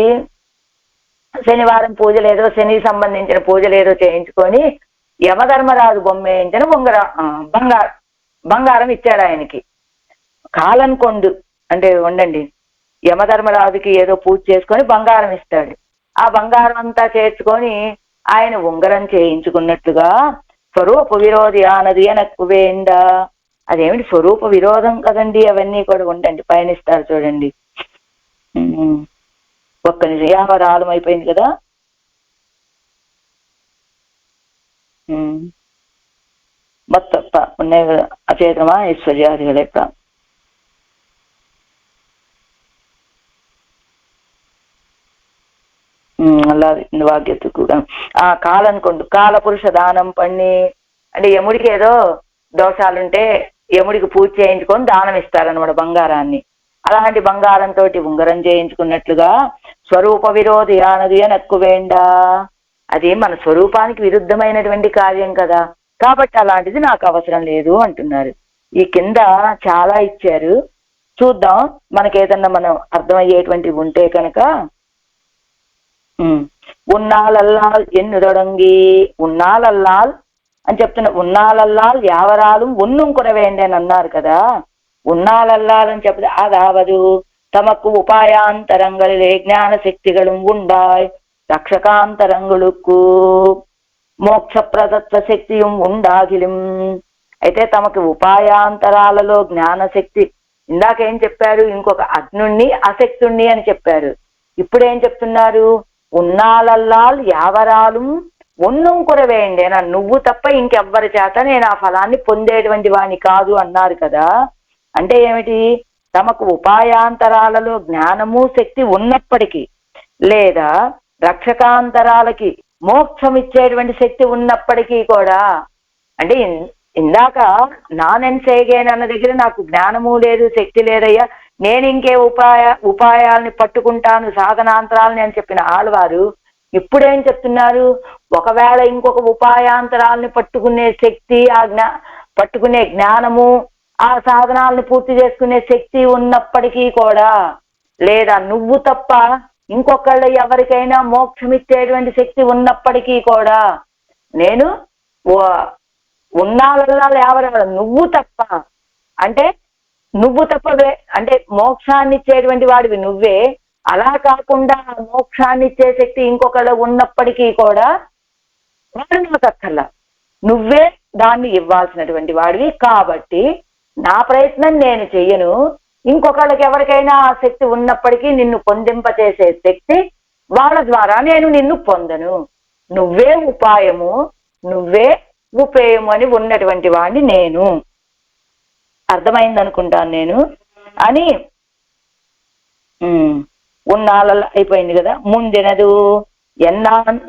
Speaker 1: శనివారం పూజలేదో శనికి సంబంధించిన పూజలేదో చేయించుకొని యమధర్మరాజు బొమ్మ వేయించిన బంగారం ఇచ్చాడు ఆయనకి. కాలం కొండు అంటే ఉండండి యమధర్మరాజుకి ఏదో పూజ చేసుకొని బంగారం ఇస్తాడు. ఆ బంగారం అంతా చేర్చుకొని ఆయన ఉంగరం చేయించుకున్నట్లుగా స్వరూప విరోధి ఆనది అనక్కు వేండ. అదేమిటి స్వరూప విరోధం కదండి, అవన్నీ కూడా ఉండండి పయనిస్తారు చూడండి. ఒక్క నిమిషం, 50 ఆలం అయిపోయింది కదా. మొత్తం ఉన్నాయి కదా, అచేతమా ఐశ్వర్యాదిகளே అలాగే వాగ్యత కూడా ఆ కాలనుకోండు కాల పురుష దానం పన్ని అంటే యముడికి ఏదో దోషాలుంటే యముడికి పూజ చేయించుకొని దానం ఇస్తారనమాట బంగారాన్ని. అలాంటి బంగారంతో ఉంగరం చేయించుకున్నట్లుగా స్వరూప విరోధి ఆనది అనక్కు వేండా. అది మన స్వరూపానికి విరుద్ధమైనటువంటి కార్యం కదా, కాబట్టి అలాంటిది నాకు అవసరం లేదు అంటున్నారు. ఈ కింద చాలా ఇచ్చారు, చూద్దాం మనకేదన్నా మనం అర్థమయ్యేటువంటివి ఉంటే కనుక. ఉన్నాలల్లాల్ ఎన్నుదొడంగి, ఉన్నాలల్లాల్ అని చెప్తున్నా. ఉన్నాలల్లాల్ యావరాలు ఉన్నం కురవేండి అని అన్నారు కదా. ఉన్నాలల్లాలని చెప్తే అదావదు తమకు ఉపాయాంతరంగళిలే జ్ఞాన శక్తిകളും ఉండాయ్ రక్షకాంతరంగులకు మోక్షప్రదత్వ శక్తిயும் ఉండాగిలిం. అయితే తమకు ఉపాయాంతరాలలో జ్ఞానశక్తి, ఇందాకేం చెప్పారు, ఇంకొక అగ్నుణ్ణి అశక్తుణ్ణి అని చెప్పారు. ఇప్పుడేం చెప్తున్నారు, ఉన్నాలల్లాల్ యావరాలు ఉన్నం కురవేయండి అన్న. నువ్వు తప్ప ఇంకెవ్వరి చేత నేను ఆ ఫలాన్ని పొందేటువంటి వాణ్ణి కాదు అన్నారు కదా. అంటే ఏమిటి, తమకు ఉపాయాంతరాలలో జ్ఞానము శక్తి ఉన్నప్పటికీ, లేదా రక్షకాంతరాలకి మోక్షం ఇచ్చేటువంటి శక్తి ఉన్నప్పటికీ కూడా, అంటే ఇందాక నానెన్సేగేనన్న దగ్గర నాకు జ్ఞానము లేదు శక్తి లేదయ్యా, నేను ఇంకే ఉపాయాలని పట్టుకుంటాను సాధనాంతరాలని అని చెప్పిన ఆళ్వారు ఇప్పుడేం చెప్తున్నారు, ఒకవేళ ఇంకొక ఉపాయాంతరాలని పట్టుకునే శక్తి, పట్టుకునే జ్ఞానము, ఆ సాధనాలను పూర్తి చేసుకునే శక్తి ఉన్నప్పటికీ కూడా, లేదా నువ్వు తప్ప ఇంకొకళ్ళు ఎవరికైనా మోక్షం ఇచ్చేటువంటి శక్తి ఉన్నప్పటికీ కూడా, నేను ఉన్నాళ్ళ ఎవరెవరు నువ్వు తప్ప, అంటే నువ్వు తప్పవే, అంటే మోక్షాన్ని ఇచ్చేటువంటి వాడివి నువ్వే, అలా కాకుండా మోక్షాన్ని ఇచ్చే శక్తి ఇంకొకళ్ళు ఉన్నప్పటికీ కూడా వాడు నాకు అక్కర్లా, నువ్వే దాన్ని ఇవ్వాల్సినటువంటి వాడివి. కాబట్టి నా ప్రయత్నం నేను చెయ్యను, ఇంకొకళ్ళకి ఎవరికైనా ఆ శక్తి ఉన్నప్పటికీ నిన్ను పొందింపచేసే శక్తి వాళ్ళ ద్వారా నేను నిన్ను పొందను, నువ్వే ఉపాయము నువ్వే ఉపేయము అని ఉన్నటువంటి వాడిని నేను. అర్థమైంది అనుకుంటాను నేను అని. ఉన్నాళ్ళ అయిపోయింది కదా. ముందినదు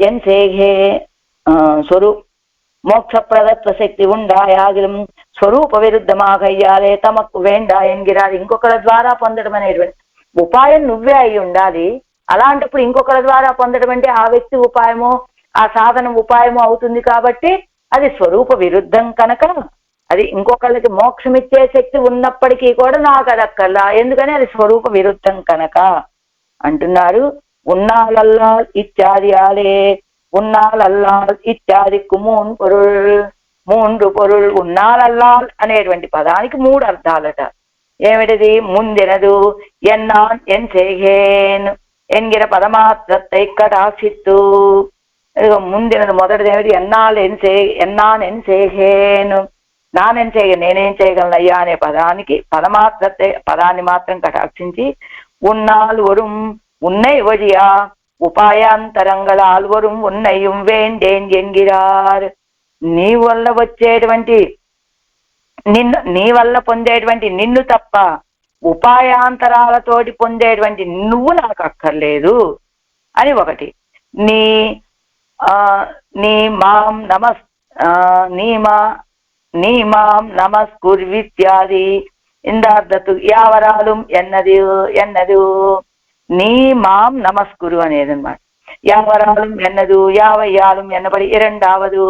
Speaker 1: ఎన్ సేహే స్వరూప్ మోక్షప్రదత్వ శక్తి ఉండాయాగిలం స్వరూప విరుద్ధమాగయ్యాలే తమకు వేండా ఎంగిరాలి. ఇంకొకరి ద్వారా పొందడం అనేటువంటి ఉపాయం నువ్వే అయి ఉండాలి. అలాంటప్పుడు ఇంకొకరి ద్వారా పొందడం అంటే ఆ వ్యక్తి ఉపాయము, ఆ సాధనం ఉపాయము అవుతుంది. కాబట్టి అది స్వరూప విరుద్ధం కనుక, అది ఇంకొకళ్ళకి మోక్షం ఇచ్చే శక్తి ఉన్నప్పటికీ కూడా నాకు అది అక్కర్లా, ఎందుకని అది స్వరూప విరుద్ధం కనుక అంటున్నారు. ఉన్నాలల్లాల్ ఇత్యాది ఆలే, ఉన్నాలల్లాల్ ఇత్యాదికు మూండు పొరుల్. ఉన్నాలల్లాల్ అనేటువంటి పదానికి 3 అర్థాలట. ఏమిటిది, ముందినదు ఎన్నాన్ ఎన్ సేహేన్ ఎన్గిర పదమాత్రత్తై కటాక్షిత్తు. ముందినది మొదటిది ఏమిటి, ఎన్నాన్ ఎన్ సేహేన్, నానేం నేనేం చేయగలను అయ్యా అనే పదానికి పదమాత్రతే పదాన్ని మాత్రం కటాక్షించి, ఉన్నాల్ వరుం ఉన్నై వజియా ఉపాయాంతరంగల ఆల్వరుం ఉన్నయ్యం వేండేన్ ఎంగిరార్. నీ వల్ల వచ్చేటువంటి నీ వల్ల పొందేటువంటి నిన్ను తప్ప ఉపాయాంతరాలతోటి పొందేటువంటి నువ్వు నాకు అక్కర్లేదు అని ఒకటి. నీ మాం నమస్కుర్విత్యాది ఇందార్థతు యావరాలు ఎన్నదు నీ మాం నమస్కురు అనేది అనమాట. యావరాలు ఎన్నదు యావయ్యాలు ఎన్నబడి ఇరండావదు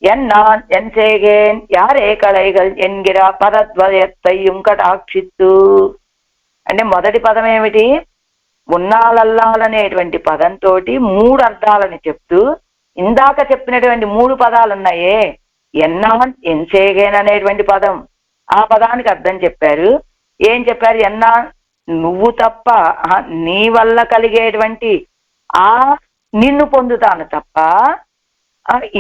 Speaker 1: ఎన్నాన్ ఎన్ సేగేన్ యారే కలైగల్ ఎన్గిర పరద్వయత్తయ్యం కటాక్షిత్తు. అంటే మొదటి పదం ఏమిటి, ఉన్నాలల్లాలనేటువంటి పదంతో 3 అర్థాలని చెప్తూ, ఇందాక చెప్పినటువంటి 3 పదాలు ఉన్నాయే, ఎన్నాన్ ఎన్సేగేన్ అనేటువంటి పదం, ఆ పదానికి అర్థం చెప్పారు. ఏం చెప్పారు, నువ్వు తప్ప నీ వల్ల కలిగేటువంటి ఆ నిన్ను పొందుతాను తప్ప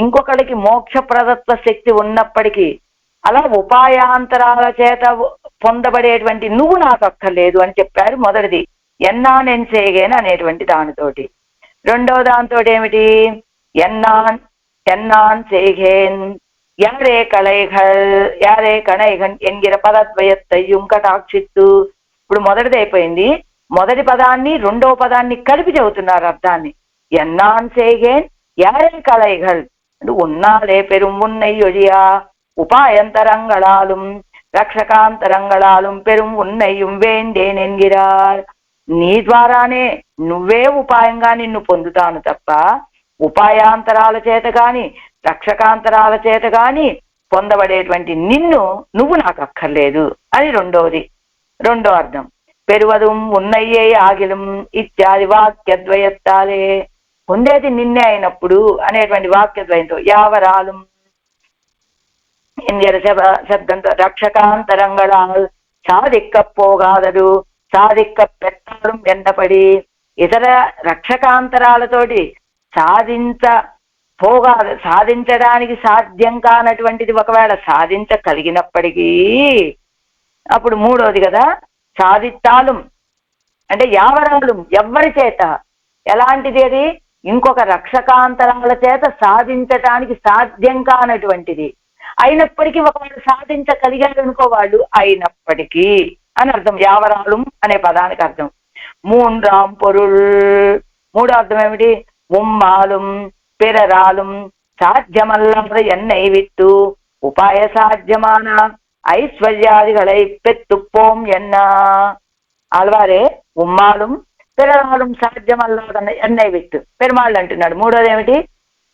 Speaker 1: ఇంకొకరికి మోక్షప్రదత్వ శక్తి ఉన్నప్పటికీ అలా ఉపాయాంతరాల చేత పొందబడేటువంటి నువ్వు నాకు అక్కర్లేదు అని చెప్పారు. మొదటిది ఎన్నాన్ చేయగేన్ అనేటువంటి దానితోటి. రెండో దాంతో ఏమిటి, ఎన్నాన్ చేయగేన్ యారే కళైఘల్ యారే కణైఘన్ ఎంగిర పదద్వయత్తయ్యం కటాక్షిత్తు. ఇప్పుడు మొదటిది అయిపోయింది. మొదటి పదాన్ని రెండో పదాన్ని కలిపి చెబుతున్నారు అర్థాన్ని. ఎన్నాన్ చేయగేన్ యారే కళైఘల్ అంటే ఉన్నాలే పెరుం ఉన్నై ఒழியா ఉపాయంతరంగళాலும் రక్షకాంతరంగళాலும் పెరుం ఉన్నయ్యం వేండేన్ ఎన్గిరార్. నీ ద్వారానే నువ్వే ఉపాయంగా నిన్ను పొందుతాను తప్ప ఉపాయాంతరాల చేత గాని రక్షకాంతరాల చేత గాని పొందబడేటువంటి నువ్వు నాకు అక్కర్లేదు అని రెండో అర్థం. పెరువదుం ఉన్నయ్యే ఆగిలం ఇత్యాది వాక్యద్వయత్తాలే. పొందేది నిన్నే అయినప్పుడు అనేటువంటి వాక్యద్వయంతో యావరాలు శబ్దంతో రక్షకాంతరంగళాల్ సాధిక్క పోగాదడు సాధిక్క పెట్టడం ఎండపడి ఇతర రక్షకాంతరాలతోటి సాధించడానికి సాధ్యం కానటువంటిది ఒకవేళ సాధించగలిగినప్పటికీ అప్పుడు మూడోది కదా సాధిత్తాలు అంటే యావరాలు ఎవ్వరి చేత ఎలాంటిది అది ఇంకొక రక్షకాంతరాల చేత సాధించటానికి సాధ్యం కానటువంటిది అయినప్పటికీ ఒకవేళ సాధించగలిగాడు అనుకో వాళ్ళు అయినప్పటికీ అని అర్థం. యావరాలు అనే పదానికి అర్థం. మూండ్రాం పొరుల్ మూడో అర్థం ఏమిటి, ఉమ్మాలు పిరరాలు సాధ్యమల్లాద ఎన్నై విట్టు ఉపాయ సాధ్యమాన ఐశ్వర్యాదిகளை பெத்துப்போம் என்ன. ఆళ్వారే ఉమ్మాలు పిరరాలు సాధ్యమల్లాద ఎన్నై విట్టు పెరుమాళ్ళు అంటున్నాడు. మూడోది ఏమిటి,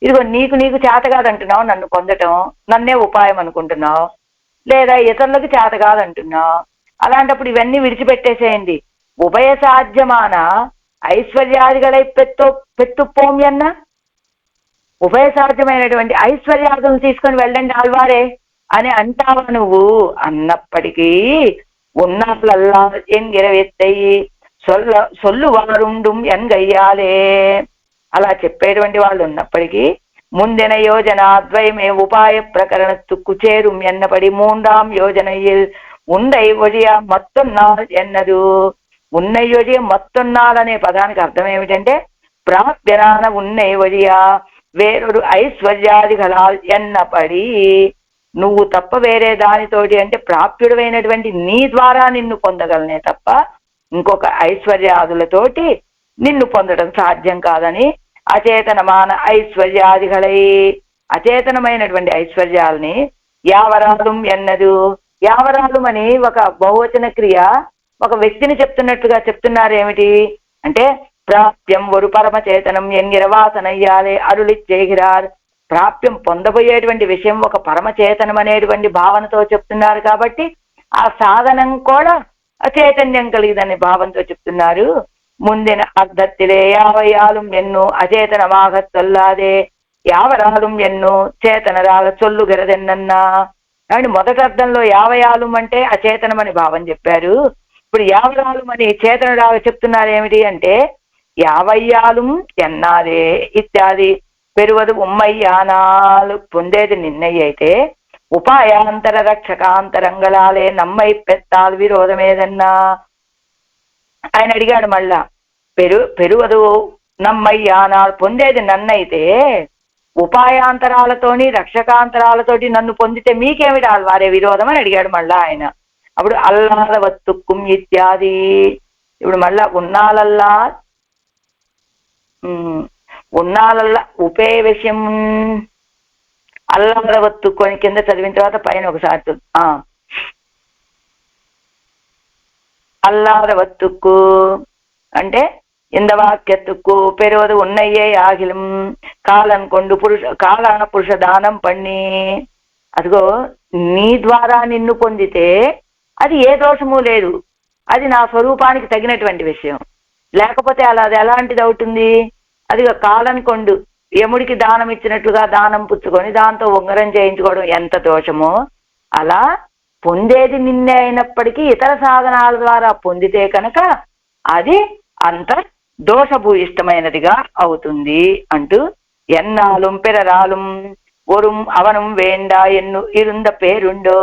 Speaker 1: ఇదిగో నీకు చేత కాదంటున్నావు నన్ను పొందటం, నన్నే ఉపాయం అనుకుంటున్నావు, లేదా ఇతరులకు చేత కాదంటున్నావు. అలాంటప్పుడు ఇవన్నీ విడిచిపెట్టేసేయండి. ఉభయ సాధ్యమాన ఐశ్వర్యాదిகளை పెట్టుపోం అన్న ఉభయ సాధ్యమైనటువంటి ఐశ్వర్యాదులను తీసుకొని వెళ్ళండి ఆళ్వారే అని అంటావా నువ్వు అన్నప్పటికీ ఉన్నట్లల్లా ఎంగిరవెత్తయి సొల్లువారుండుం ఎన్గయ్యాలే. అలా చెప్పేటువంటి వాళ్ళు ఉన్నప్పటికీ ముందిన యోజనాద్వయమే ఉపాయ ప్రకరణத்துக்கு చేரும் ఎన్నపడి మూండాం యోజనயில் ఉండై ఒழிయ మత్తొన్నాల్ ఎన్నదు. ఉన్నై ఒழிయ మత్తొన్నాల్ అనే పదానికి అర్థం ఏమిటంటే ప్రాప్యనాన ఉన్నై ఒழிయ వేరొడు ఐశ్వర్యాదిగళాల్ ఎన్నపడి. నువ్వు తప్ప వేరే దానితోటి అంటే ప్రాప్యుడమైనటువంటి నీ ద్వారా నిన్ను పొందగలనే తప్ప ఇంకొక ఐశ్వర్యాదులతోటి నిన్ను పొందడం సాధ్యం కాదని అచేతనమాన ఐశ్వర్యాదిగళై అచేతనమైనటువంటి ఐశ్వర్యాలని యావరాలు ఎన్నదు. యావరాలు అని ఒక బహువచన క్రియ ఒక వ్యక్తిని చెప్తున్నట్టుగా చెప్తున్నారు. ఏమిటి అంటే ప్రాప్యం ఒరు పరమచేతనం ఎంగిరవాసనయ్యాలే అరుళిచ్చేగిరార్. ప్రాప్యం పొందబోయేటువంటి విషయం ఒక పరమచేతనం అనేటువంటి భావనతో చెప్తున్నారు కాబట్టి ఆ సాధనం కూడా చైతన్యం కలిగిదనే భావంతో చెప్తున్నారు. ముందిన అర్థత్తిలే యావయాலும் ఎన్నో అచేతనమాగ చొల్లాదే యావరాలు ఎన్నో చేతనరాల చొల్లుగరదెన్నన్నా. కాబట్టి మొదటి అర్థంలో యావయాలు అంటే అచేతనం అని భావం చెప్పారు. ఇప్పుడు యావరాలు అని చేతనరాగా చెప్తున్నారు. ఏమిటి అంటే యావయ్యాలు ఎన్నాదే ఇత్యాది పెరువదు ఉమ్మయ్యానాలు పొందేది నిన్నయ్య అయితే ఉపాయాంతర రక్షకాంతరంగళాలే నమ్మై పెత్తాలు విరోధమేదన్నా. ఆయన అడిగాడు మళ్ళా పెరువదు నమ్మయ్యానాలు పొందేది నన్నైతే ఉపాయాంతరాలతోని రక్షకాంతరాలతోటి నన్ను పొందితే మీకేమిటి ఆళ్వారే విరోధం అని అడిగాడు మళ్ళా ఆయన. అప్పుడు అల్లాద వత్తుక్కుం ఇత్యాది. ఇప్పుడు మళ్ళా ఉన్నాలల్లా ఉపే విషయం అల్లాద వత్తుక్కు అని కింద చదివిన తర్వాత పైన ఒకసారి అల్లాద వత్తుక్కు అంటే இந்த வாக்கியத்துக்கு பெறுவது உன்னையே ஆகிலும் కాలం కొండు కాలాన పురుష దానం పన్ని. అదిగో నీ ద్వారా నిన్ను పొందితే అది ఏ దోషము లేదు, అది నా స్వరూపానికి తగినటువంటి విషయం. లేకపోతే అది ఎలాంటిది అవుతుంది, అది కాలం కొండు యముడికి దానం ఇచ్చినట్లుగా దానం పుచ్చుకొని దాంతో ఉంగరం చేయించుకోవడం ఎంత దోషమో అలా పొందేది నిన్నే అయినప్పటికీ ఇతర సాధనాల ద్వారా పొందితే కనుక అది అంత దోషభూయిష్టమైనదిగా అవుతుంది అంటూ ఎన్నాலும் పిరరాலும் ఒరుం అవనం వేండా ఎన్ను ఇరుంద పేరుండో.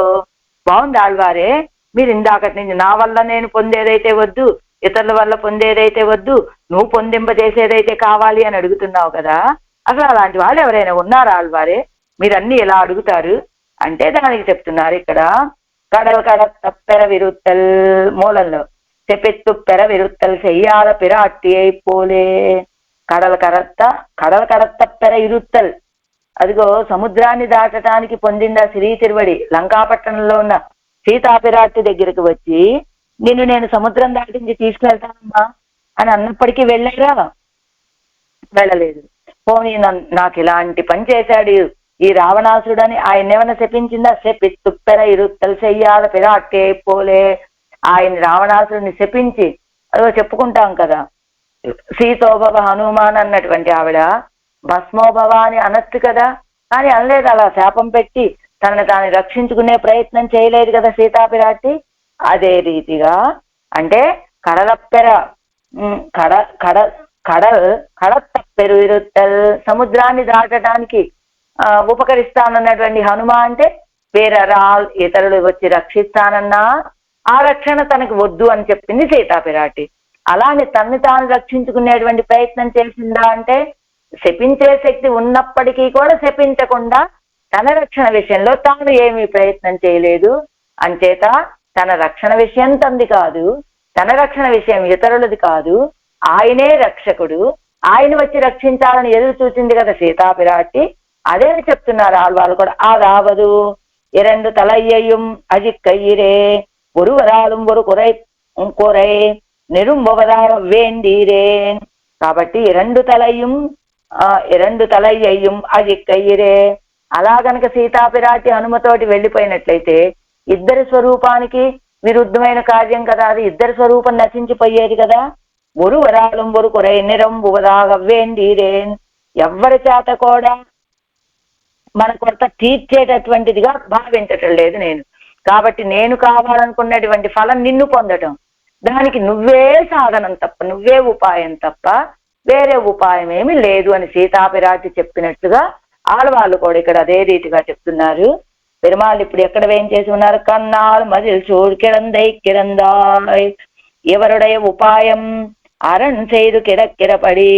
Speaker 1: బాగుంది ఆళ్వారే, మీరు ఇందాకటి నుంచి నా వల్ల నేను పొందేదైతే వద్దు, ఇతరుల వల్ల పొందేదైతే వద్దు, నువ్వు పొందింపజేసేదైతే కావాలి అని అడుగుతున్నావు కదా. అసలు అలాంటి వాళ్ళు ఎవరైనా ఉన్నారా ఆళ్వారే? మీరన్నీ ఇలా అడుగుతారు అంటే దానికి చెప్తున్నారు ఇక్కడ. కడల్ కడత్తప్పెర విరుత్తల్ మూలంలో చెపెత్తు పెర విరుత్తల్ చెయ్యాల పిరాట్టి అయిపోలే. కడల కడత్తప్పెర ఇరుత్తల్, అదిగో సముద్రాన్ని దాటడానికి పొందింద శ్రీ తిరువడి లంకాపట్టణంలో ఉన్న సీతాపిరాట్టి దగ్గరికి వచ్చి నిన్ను నేను సముద్రం దాటించి తీసుకెళ్తానమ్మా అని అన్నప్పటికీ వెళ్ళారా? వెళ్ళలేదు. పోనీ నాకు ఇలాంటి పని చేశాడు ఈ రావణాసుడని ఆయన ఏమైనా శపించిందా? శపిత్తుప్పెర ఇరుత్తలు చెయ్యాల పిరాట్టి అయిపోలే. ఆయన రావణాసుడిని శపించి అదో చెప్పుకుంటాం కదా, సీతోభవ హనుమాన్ అన్నటువంటి ఆవిడ భస్మోభవ అని అనొచ్చు కదా, కానీ అనలేదు. అలా శాపం పెట్టి తనని తాను రక్షించుకునే ప్రయత్నం చేయలేదు కదా సీతాపిరాట్టి. అదే రీతిగా అంటే కడలప్పెర కడతప్పెరు ఇరుత్తల్, సముద్రాన్ని దాటడానికి ఉపకరిస్తానన్నటువంటి హనుమ అంటే పేరరాల్, ఇతరులు వచ్చి రక్షిస్తానన్నా ఆ రక్షణ తనకు వద్దు అని చెప్పింది సీతాపిరాటి. అలానే తనని తాను రక్షించుకునేటువంటి ప్రయత్నం చేసిందా అంటే శపించే శక్తి ఉన్నప్పటికీ కూడా శపించకుండా తన రక్షణ విషయంలో తాను ఏమీ ప్రయత్నం చేయలేదు. అంచేత తన రక్షణ విషయం తంది కాదు, తన రక్షణ విషయం ఇతరులది కాదు, ఆయనే రక్షకుడు, ఆయన వచ్చి రక్షించాలని ఎదురు చూసింది కదా సీతాపిరాటి. అదే చెప్తున్నారు ఆళ్వాళ్ళు కూడా. ఆ రావదు ఇరెండు తలయ్యయ్యం అజిక్కయ్యిరే ఒరువరాలు ఒరు కురై కురై నెరుంబొవదార వేండీరే. కాబట్టి ఇరెండు తలయ్యయ్యం అజిక్కయ్యిరే. అలా గనక సీతాపిరాటి హనుమతోటి వెళ్ళిపోయినట్లయితే ఇద్దరి స్వరూపానికి విరుద్ధమైన కార్యం కదా, అది ఇద్దరి స్వరూపం నశించిపోయేది కదా. ఒరువరాలు ఒరు కురై నిరంబువదాగ వేండీరేన్, ఎవ్వరి చేత కూడా మన కొరత తీర్చేటటువంటిదిగా భావించటం లేదు నేను. కాబట్టి నేను కావాలనుకున్నటువంటి ఫలం నిన్ను పొందటం, దానికి నువ్వే సాధనం తప్ప, నువ్వే ఉపాయం తప్ప వేరే ఉపాయం ఏమి లేదు అని సీతాపిరాటి చెప్పినట్లుగా ఆడవాళ్ళు కూడా ఇక్కడ అదే రీతిగా చెప్తున్నారు. పెరుమాళ్ళు ఇప్పుడు ఎక్కడ వేం చేసి ఉన్నారు? కన్నాలు మజిల్ చూడు కిరందై కిరందాయ్, ఎవరుడై ఉపాయం అరణ్ చేయదు కిరక్కిరపడి.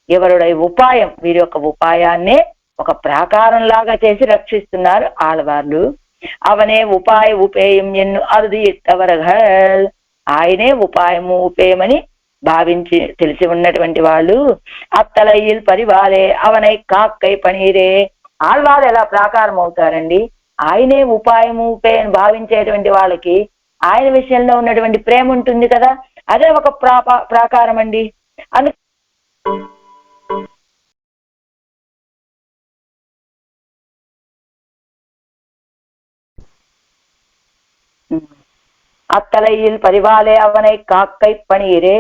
Speaker 1: ఎవరుడై ఉపాయం, వీరి యొక్క ఉపాయాన్నే ఒక ప్రాకారం లాగా చేసి రక్షిస్తున్నారు ఆళ్వార్లు. అవనే ఉపాయ ఉపేయం ఎన్ను అరుది ఇట్టవరగల్, ఆయనే ఉపాయము ఉపేయమని భావించి తెలిసి ఉన్నటువంటి వాళ్ళు అత్తలయ్యిల్ పరివాలే అవనై కాక్కై పనీరే. ఆళ్వారు ఎలా ప్రాకారం అవుతారండి? ఆయనే ఉపాయము ఉపేయని భావించేటువంటి వాళ్ళకి ఆయన విషయంలో ఉన్నటువంటి ప్రేమ ఉంటుంది కదా, అదే ఒక ప్రాకారం అండి. అందు అత్తలయ్యిల్ పరివాలే అవనై కాక్కై పనీరే.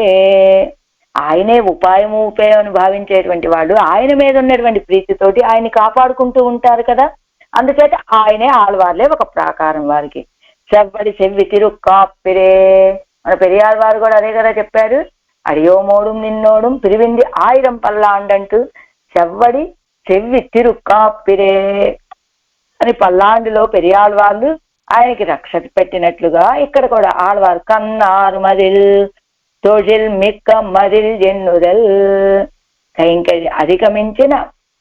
Speaker 1: ఆయనే ఉపాయము ఉపేయమని భావించేటువంటి వాళ్ళు ఆయన మీద ఉన్నటువంటి ప్రీతితోటి ఆయన్ని కాపాడుకుంటూ ఉంటారు కదా. అందుచేత ఆయనే ఆళ్వార్లే ఒక ప్రాకారం వారికి. చెవ్వడి చెవ్వి తిరుక్కాప్పిరే, మన పెరియార్ వారు కూడా అదే కదా చెప్పారు. అడియోమోడుం నిన్నోడుం పిరివింది 1000 పల్లాండంటూ చెవ్వడి చెవ్వి తిరుక్కాప్పిరే అని పల్లాండిలో పెరియాళ్ వాళ్ళు ఆయనకి రక్ష పెట్టినట్లుగా ఇక్కడ కూడా ఆళ్వారు కన్నారు మదిల్ తొజిల్ మిక్క మదిల్ ఎన్నుదల్. ఇంకా అధిగమించిన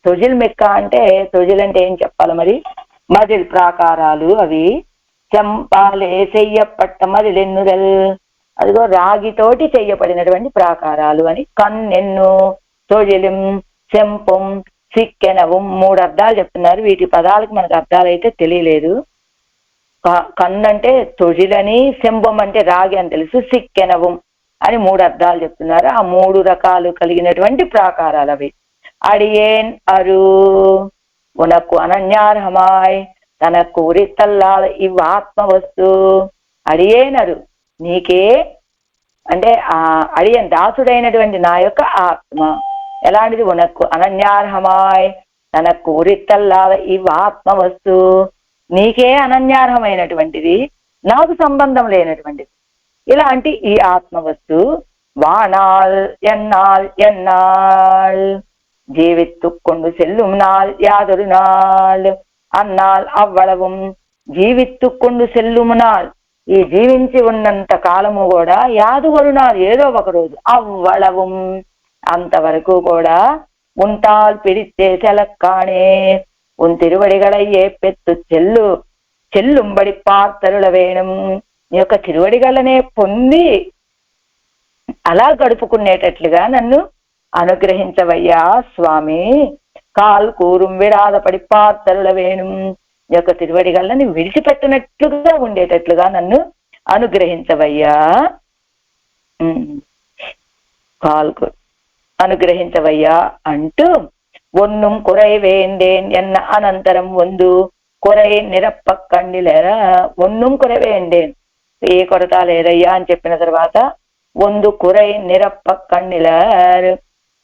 Speaker 1: తొజిల్ మిక్క అంటే, తొజిల్ అంటే ఏం చెప్పాలి మరి? మదిల్ ప్రాకారాలు అవి. చెంపాలే చెయ్యపట్ట మదిల్ ఎన్నుదల్, అదిగో రాగితోటి చెయ్యబడినటువంటి ప్రాకారాలు అని. కన్నెన్ను తొజిలిం చెంపం సిక్కెనవం 3 అర్థాలు చెప్తున్నారు. వీటి పదాలకు మనకు అర్థాలు అయితే తెలియలేదు. కన్నంటే తొజిలని, శంభం అంటే రాగి అని తెలుసు, సిక్కెనవం అని 3 అర్థాలు చెప్తున్నారు. ఆ 3 రకాలు కలిగినటువంటి ప్రాకారాలు అవి. అడియేన్ అరు ఉనకు అనన్యార్హమాయ్ తనకు ఉరితల్లాల ఇవ్ ఆత్మ వస్తు. అడియేనరు నీకే అంటే ఆ అడియన్ దాసుడైనటువంటి నా యొక్క ఆత్మ ఎలాంటిది? ఉనకు అనన్యార్హమాయ్ తనకు ఉరితల్లాల ఇవ్ ఆత్మ వస్తు, నీకే అనన్యార్హమైనటువంటిది, నాకు సంబంధం లేనటువంటిది. ఇలాంటి ఈ ఆత్మవస్తు వాణాల్ ఎన్నాల్ ఎన్నాల్ జీవిత్తు కొండు సెల్లుం నాల్ యాదొరు నాల్ అన్నాల్ అవ్వళవం జీవిత్తు కొండు సెల్లుము నాల్ ఈ జీవించి ఉన్నంత కాలము కూడా యాదుగొరు నాల్ ఏదో ఒక రోజు అవ్వళవం అంతవరకు కూడా ఉంటాల్ పిడితే సెలక్కాణే ఉన్ తిరువడిగళయ్యే పెత్తు చెల్లుంబడి పార్తరుల వేణం నీ యొక్క తిరువడిగలనే పొంది అలా గడుపుకునేటట్లుగా నన్ను అనుగ్రహించవయ్యా స్వామి. కాల్ కూరుం విరాధపడి పార్తరుల వేణుం నీ యొక్క తిరువడిగలని విడిచిపెట్టినట్లుగా ఉండేటట్లుగా నన్ను అనుగ్రహించవయ్యా. అనుగ్రహించవయ్యా అంటూ ఒన్నుం కురై వేండేన్ ఎన్న అనంతరం వందు కురై నిరప్పకండిలేరా ఒన్నుం కురై వేండేన్ ఏ కొరత లేదయ్యా అని చెప్పిన తర్వాత వందు కురై నిరప్పకండిలారు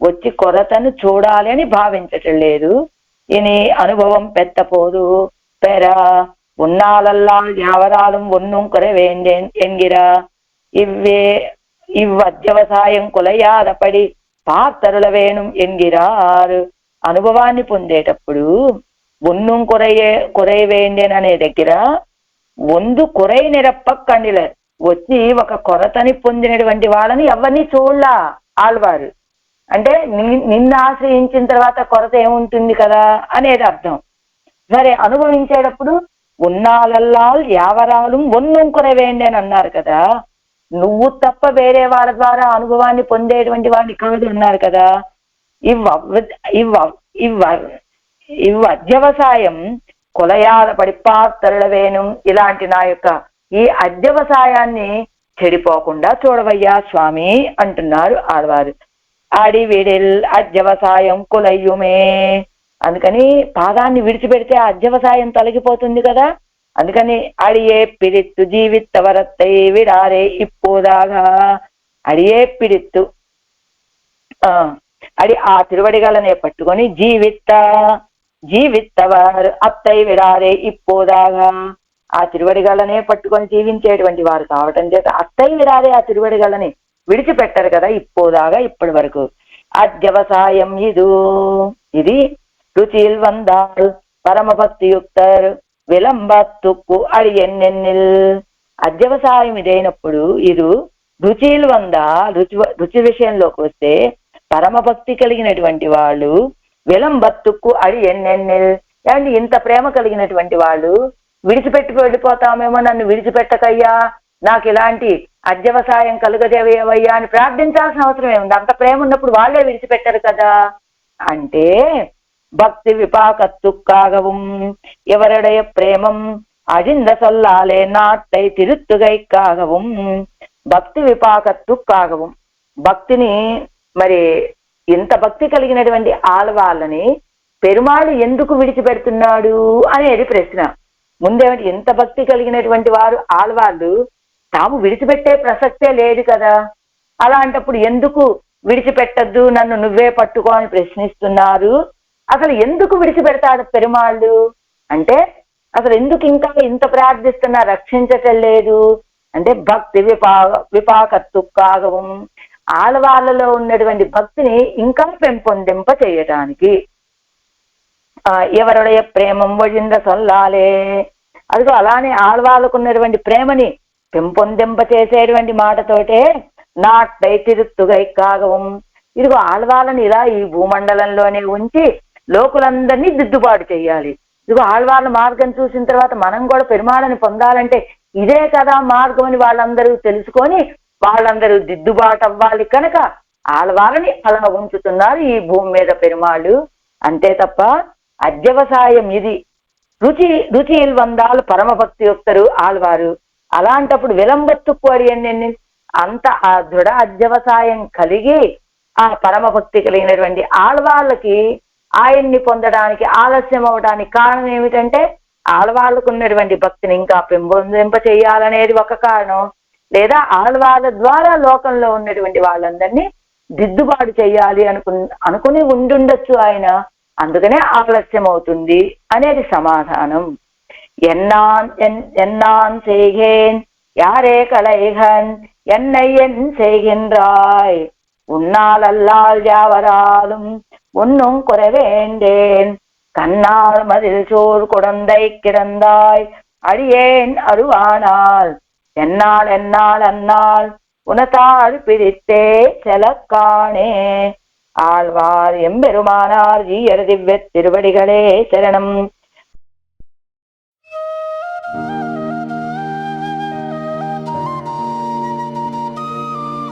Speaker 1: వచ్చి కొరతను చూడాలి అని భావించటం లేదు. ఇని అనుభవం పెత్తపోదు పెరా ఉన్నాలల్లా యావరాలం ఒన్నుం కురై వేండేన్ ఎంగిరా ఇవ్వద్యవసాయం కులయాదపడి పార్తరుల వేణుం ఎంగిరారు. అనుభవాన్ని పొందేటప్పుడు ఒన్నుం కురై వేండేన్ అనే దగ్గర వందు కురై నిరప్పకండిల వచ్చి ఒక కొరతని పొందినటువంటి వాళ్ళని ఎవరిని చూడలా ఆళ్వారు. అంటే నిన్ను ఆశ్రయించిన తర్వాత కొరత ఏముంటుంది కదా అనేది అర్థం. సరే అనుభవించేటప్పుడు ఉన్నాలల్లా యావరాలు ఒన్నుం కురై వేండేన్ అన్నారు కదా, నువ్వు తప్ప వేరే వాళ్ళ ద్వారా అనుభవాన్ని పొందేటువంటి వాడిని కాదు అన్నారు కదా. అధ్యవసాయం కులయాల పడిపాత్తరుల వేణుం ఇలాంటి నా యొక్క ఈ అధ్యవసాయాన్ని చెడిపోకుండా చూడవయ్యా స్వామి అంటున్నారు ఆడవారు. అడివిడిల్ అధ్యవసాయం కులయ్యుమే అందుకని పాదాన్ని విడిచిపెడితే ఆ అధ్యవసాయం తొలగిపోతుంది కదా. అందుకని అడియే పిడిత్తు జీవిత వరత్తై విడారే ఇప్పుదాగా అడియే పిడిత్తు అడి ఆ తిరువడిగలనే పట్టుకొని జీవిత్తవారు అత్తై విడారే ఇప్పుదాగా ఆ తిరువడిగలనే పట్టుకొని జీవించేటువంటి వారు కావటం చేత అత్తై విడారే ఆ తిరువడిగలని విడిచిపెట్టరు కదా ఇప్పుదాగా ఇప్పటి వరకు. అధ్యవసాయం ఇది రుచిల్ వందారు పరమ భక్తియుక్తరు విలంబత్తుక్కు అడి ఎన్నెన్నిల్ అధ్యవసాయం ఇదైనప్పుడు ఇది రుచిలు రుచి విషయంలోకి వస్తే పరమ భక్తి కలిగినటువంటి వాళ్ళు విలంబత్తుక్కు అడి ఎన్నెన్నిల్ ఏమండి ఇంత ప్రేమ కలిగినటువంటి వాళ్ళు విడిచిపెట్టి వెళ్ళిపోతామేమో నన్ను విడిచిపెట్టకయ్యా నాకు ఇలాంటి అధ్యవసాయం కలుగజేవయ్యా అని ప్రార్థించాల్సిన అవసరం ఏముంది. అంత ప్రేమ ఉన్నప్పుడు వాళ్ళే విడిచిపెట్టరు కదా. అంటే பக்தி விபாகத்துக்காகவும் எவருடைய பிரேமம் அழிந்த சொல்லாலே நாட்டை திருத்துகைக்காகவும் భక్తి విపాకత్తుకాగవం భక్తిని మరి ఇంత భక్తి కలిగినటువంటి ఆళ్వాళ్ళని పెరుమాళ్ ఎందుకు విడిచిపెడుతున్నాడు అనేది ప్రశ్న. ముందేమిటి ఇంత భక్తి కలిగినటువంటి వారు ఆళ్వాళ్ళు తాము విడిచిపెట్టే ప్రసక్తే లేదు కదా. అలాంటప్పుడు ఎందుకు విడిచిపెట్టద్దు నన్ను నువ్వే పట్టుకో అని ప్రశ్నిస్తున్నారు. అసలు ఎందుకు విడిచిపెడతాడు పెరుమాళ్ళు అంటే అసలు ఎందుకు ఇంకా ఇంత ప్రార్థిస్తున్నా రక్షించటం లేదు అంటే భక్తి విపాకత్తుకాగవం ఆళ్వాళ్ళలో ఉన్నటువంటి భక్తిని ఇంకా పెంపొందింప చేయటానికి. ఎవరుடைய ప్రేమం ఒழிந்த సొల్లాలే అదిగో అలానే ఆళ్వాళ్ళకు ఉన్నటువంటి ప్రేమని పెంపొందింప చేసేటువంటి మాటతోటే నాట్టై తిరుత్తుగైకాగవం ఇదిగో ఆళ్వాళ్ళని ఇలా ఈ భూమండలంలోనే ఉంచి లోకులందరినీ దిద్దుబాటు చెయ్యాలి. ఇదిగో ఆళ్వాళ్ళ మార్గం చూసిన తర్వాత మనం కూడా పెరుమాళని పొందాలంటే ఇదే కదా మార్గం అని వాళ్ళందరూ తెలుసుకొని వాళ్ళందరూ దిద్దుబాటు అవ్వాలి కనుక ఆళ్వాళ్ళని అలా ఉంచుతున్నారు ఈ భూమి మీద పెరుమాళ్ళు. అంతే తప్ప అధ్యవసాయం ఇది రుచిల్ వందాలు పరమ భక్తి యొక్తరు ఆళ్వారు. అలాంటప్పుడు విలంబత్తుకు అడియండి అంత ఆ దృఢ అధ్యవసాయం కలిగి ఆ పరమ భక్తి కలిగినటువంటి ఆళ్వాళ్ళకి ఆయన్ని పొందడానికి ఆలస్యం అవడానికి కారణం ఏమిటంటే ఆళ్వాళ్ళకు ఉన్నటువంటి భక్తిని ఇంకా పెంపొందింప చేయాలనేది ఒక కారణం. లేదా ఆళ్వాళ్ళ ద్వారా లోకంలో ఉన్నటువంటి వాళ్ళందరినీ దిద్దుబాటు చేయాలి అనుకుని ఉండుండొచ్చు ఆయన. అందుకనే ఆలస్యం అవుతుంది అనేది సమాధానం. என்னான் செய்கேன் யாரே கலைகன் என்னை என் செய்கின்றாய் உன்னால் அல்லால் யாவராலும் ஒன்னும் குறைவேண்டேன் கண்ணால் மதில் சோர் குடந்தை கிடந்தாய் அடியேன் அருவானால் என்னால் அந்நாள் உனத்தால் பிடித்தே செலக்கானே. ஆழ்வார் எம்பெருமானார் ஜீயர் திவ்ய திருவடிகளே சரணம்.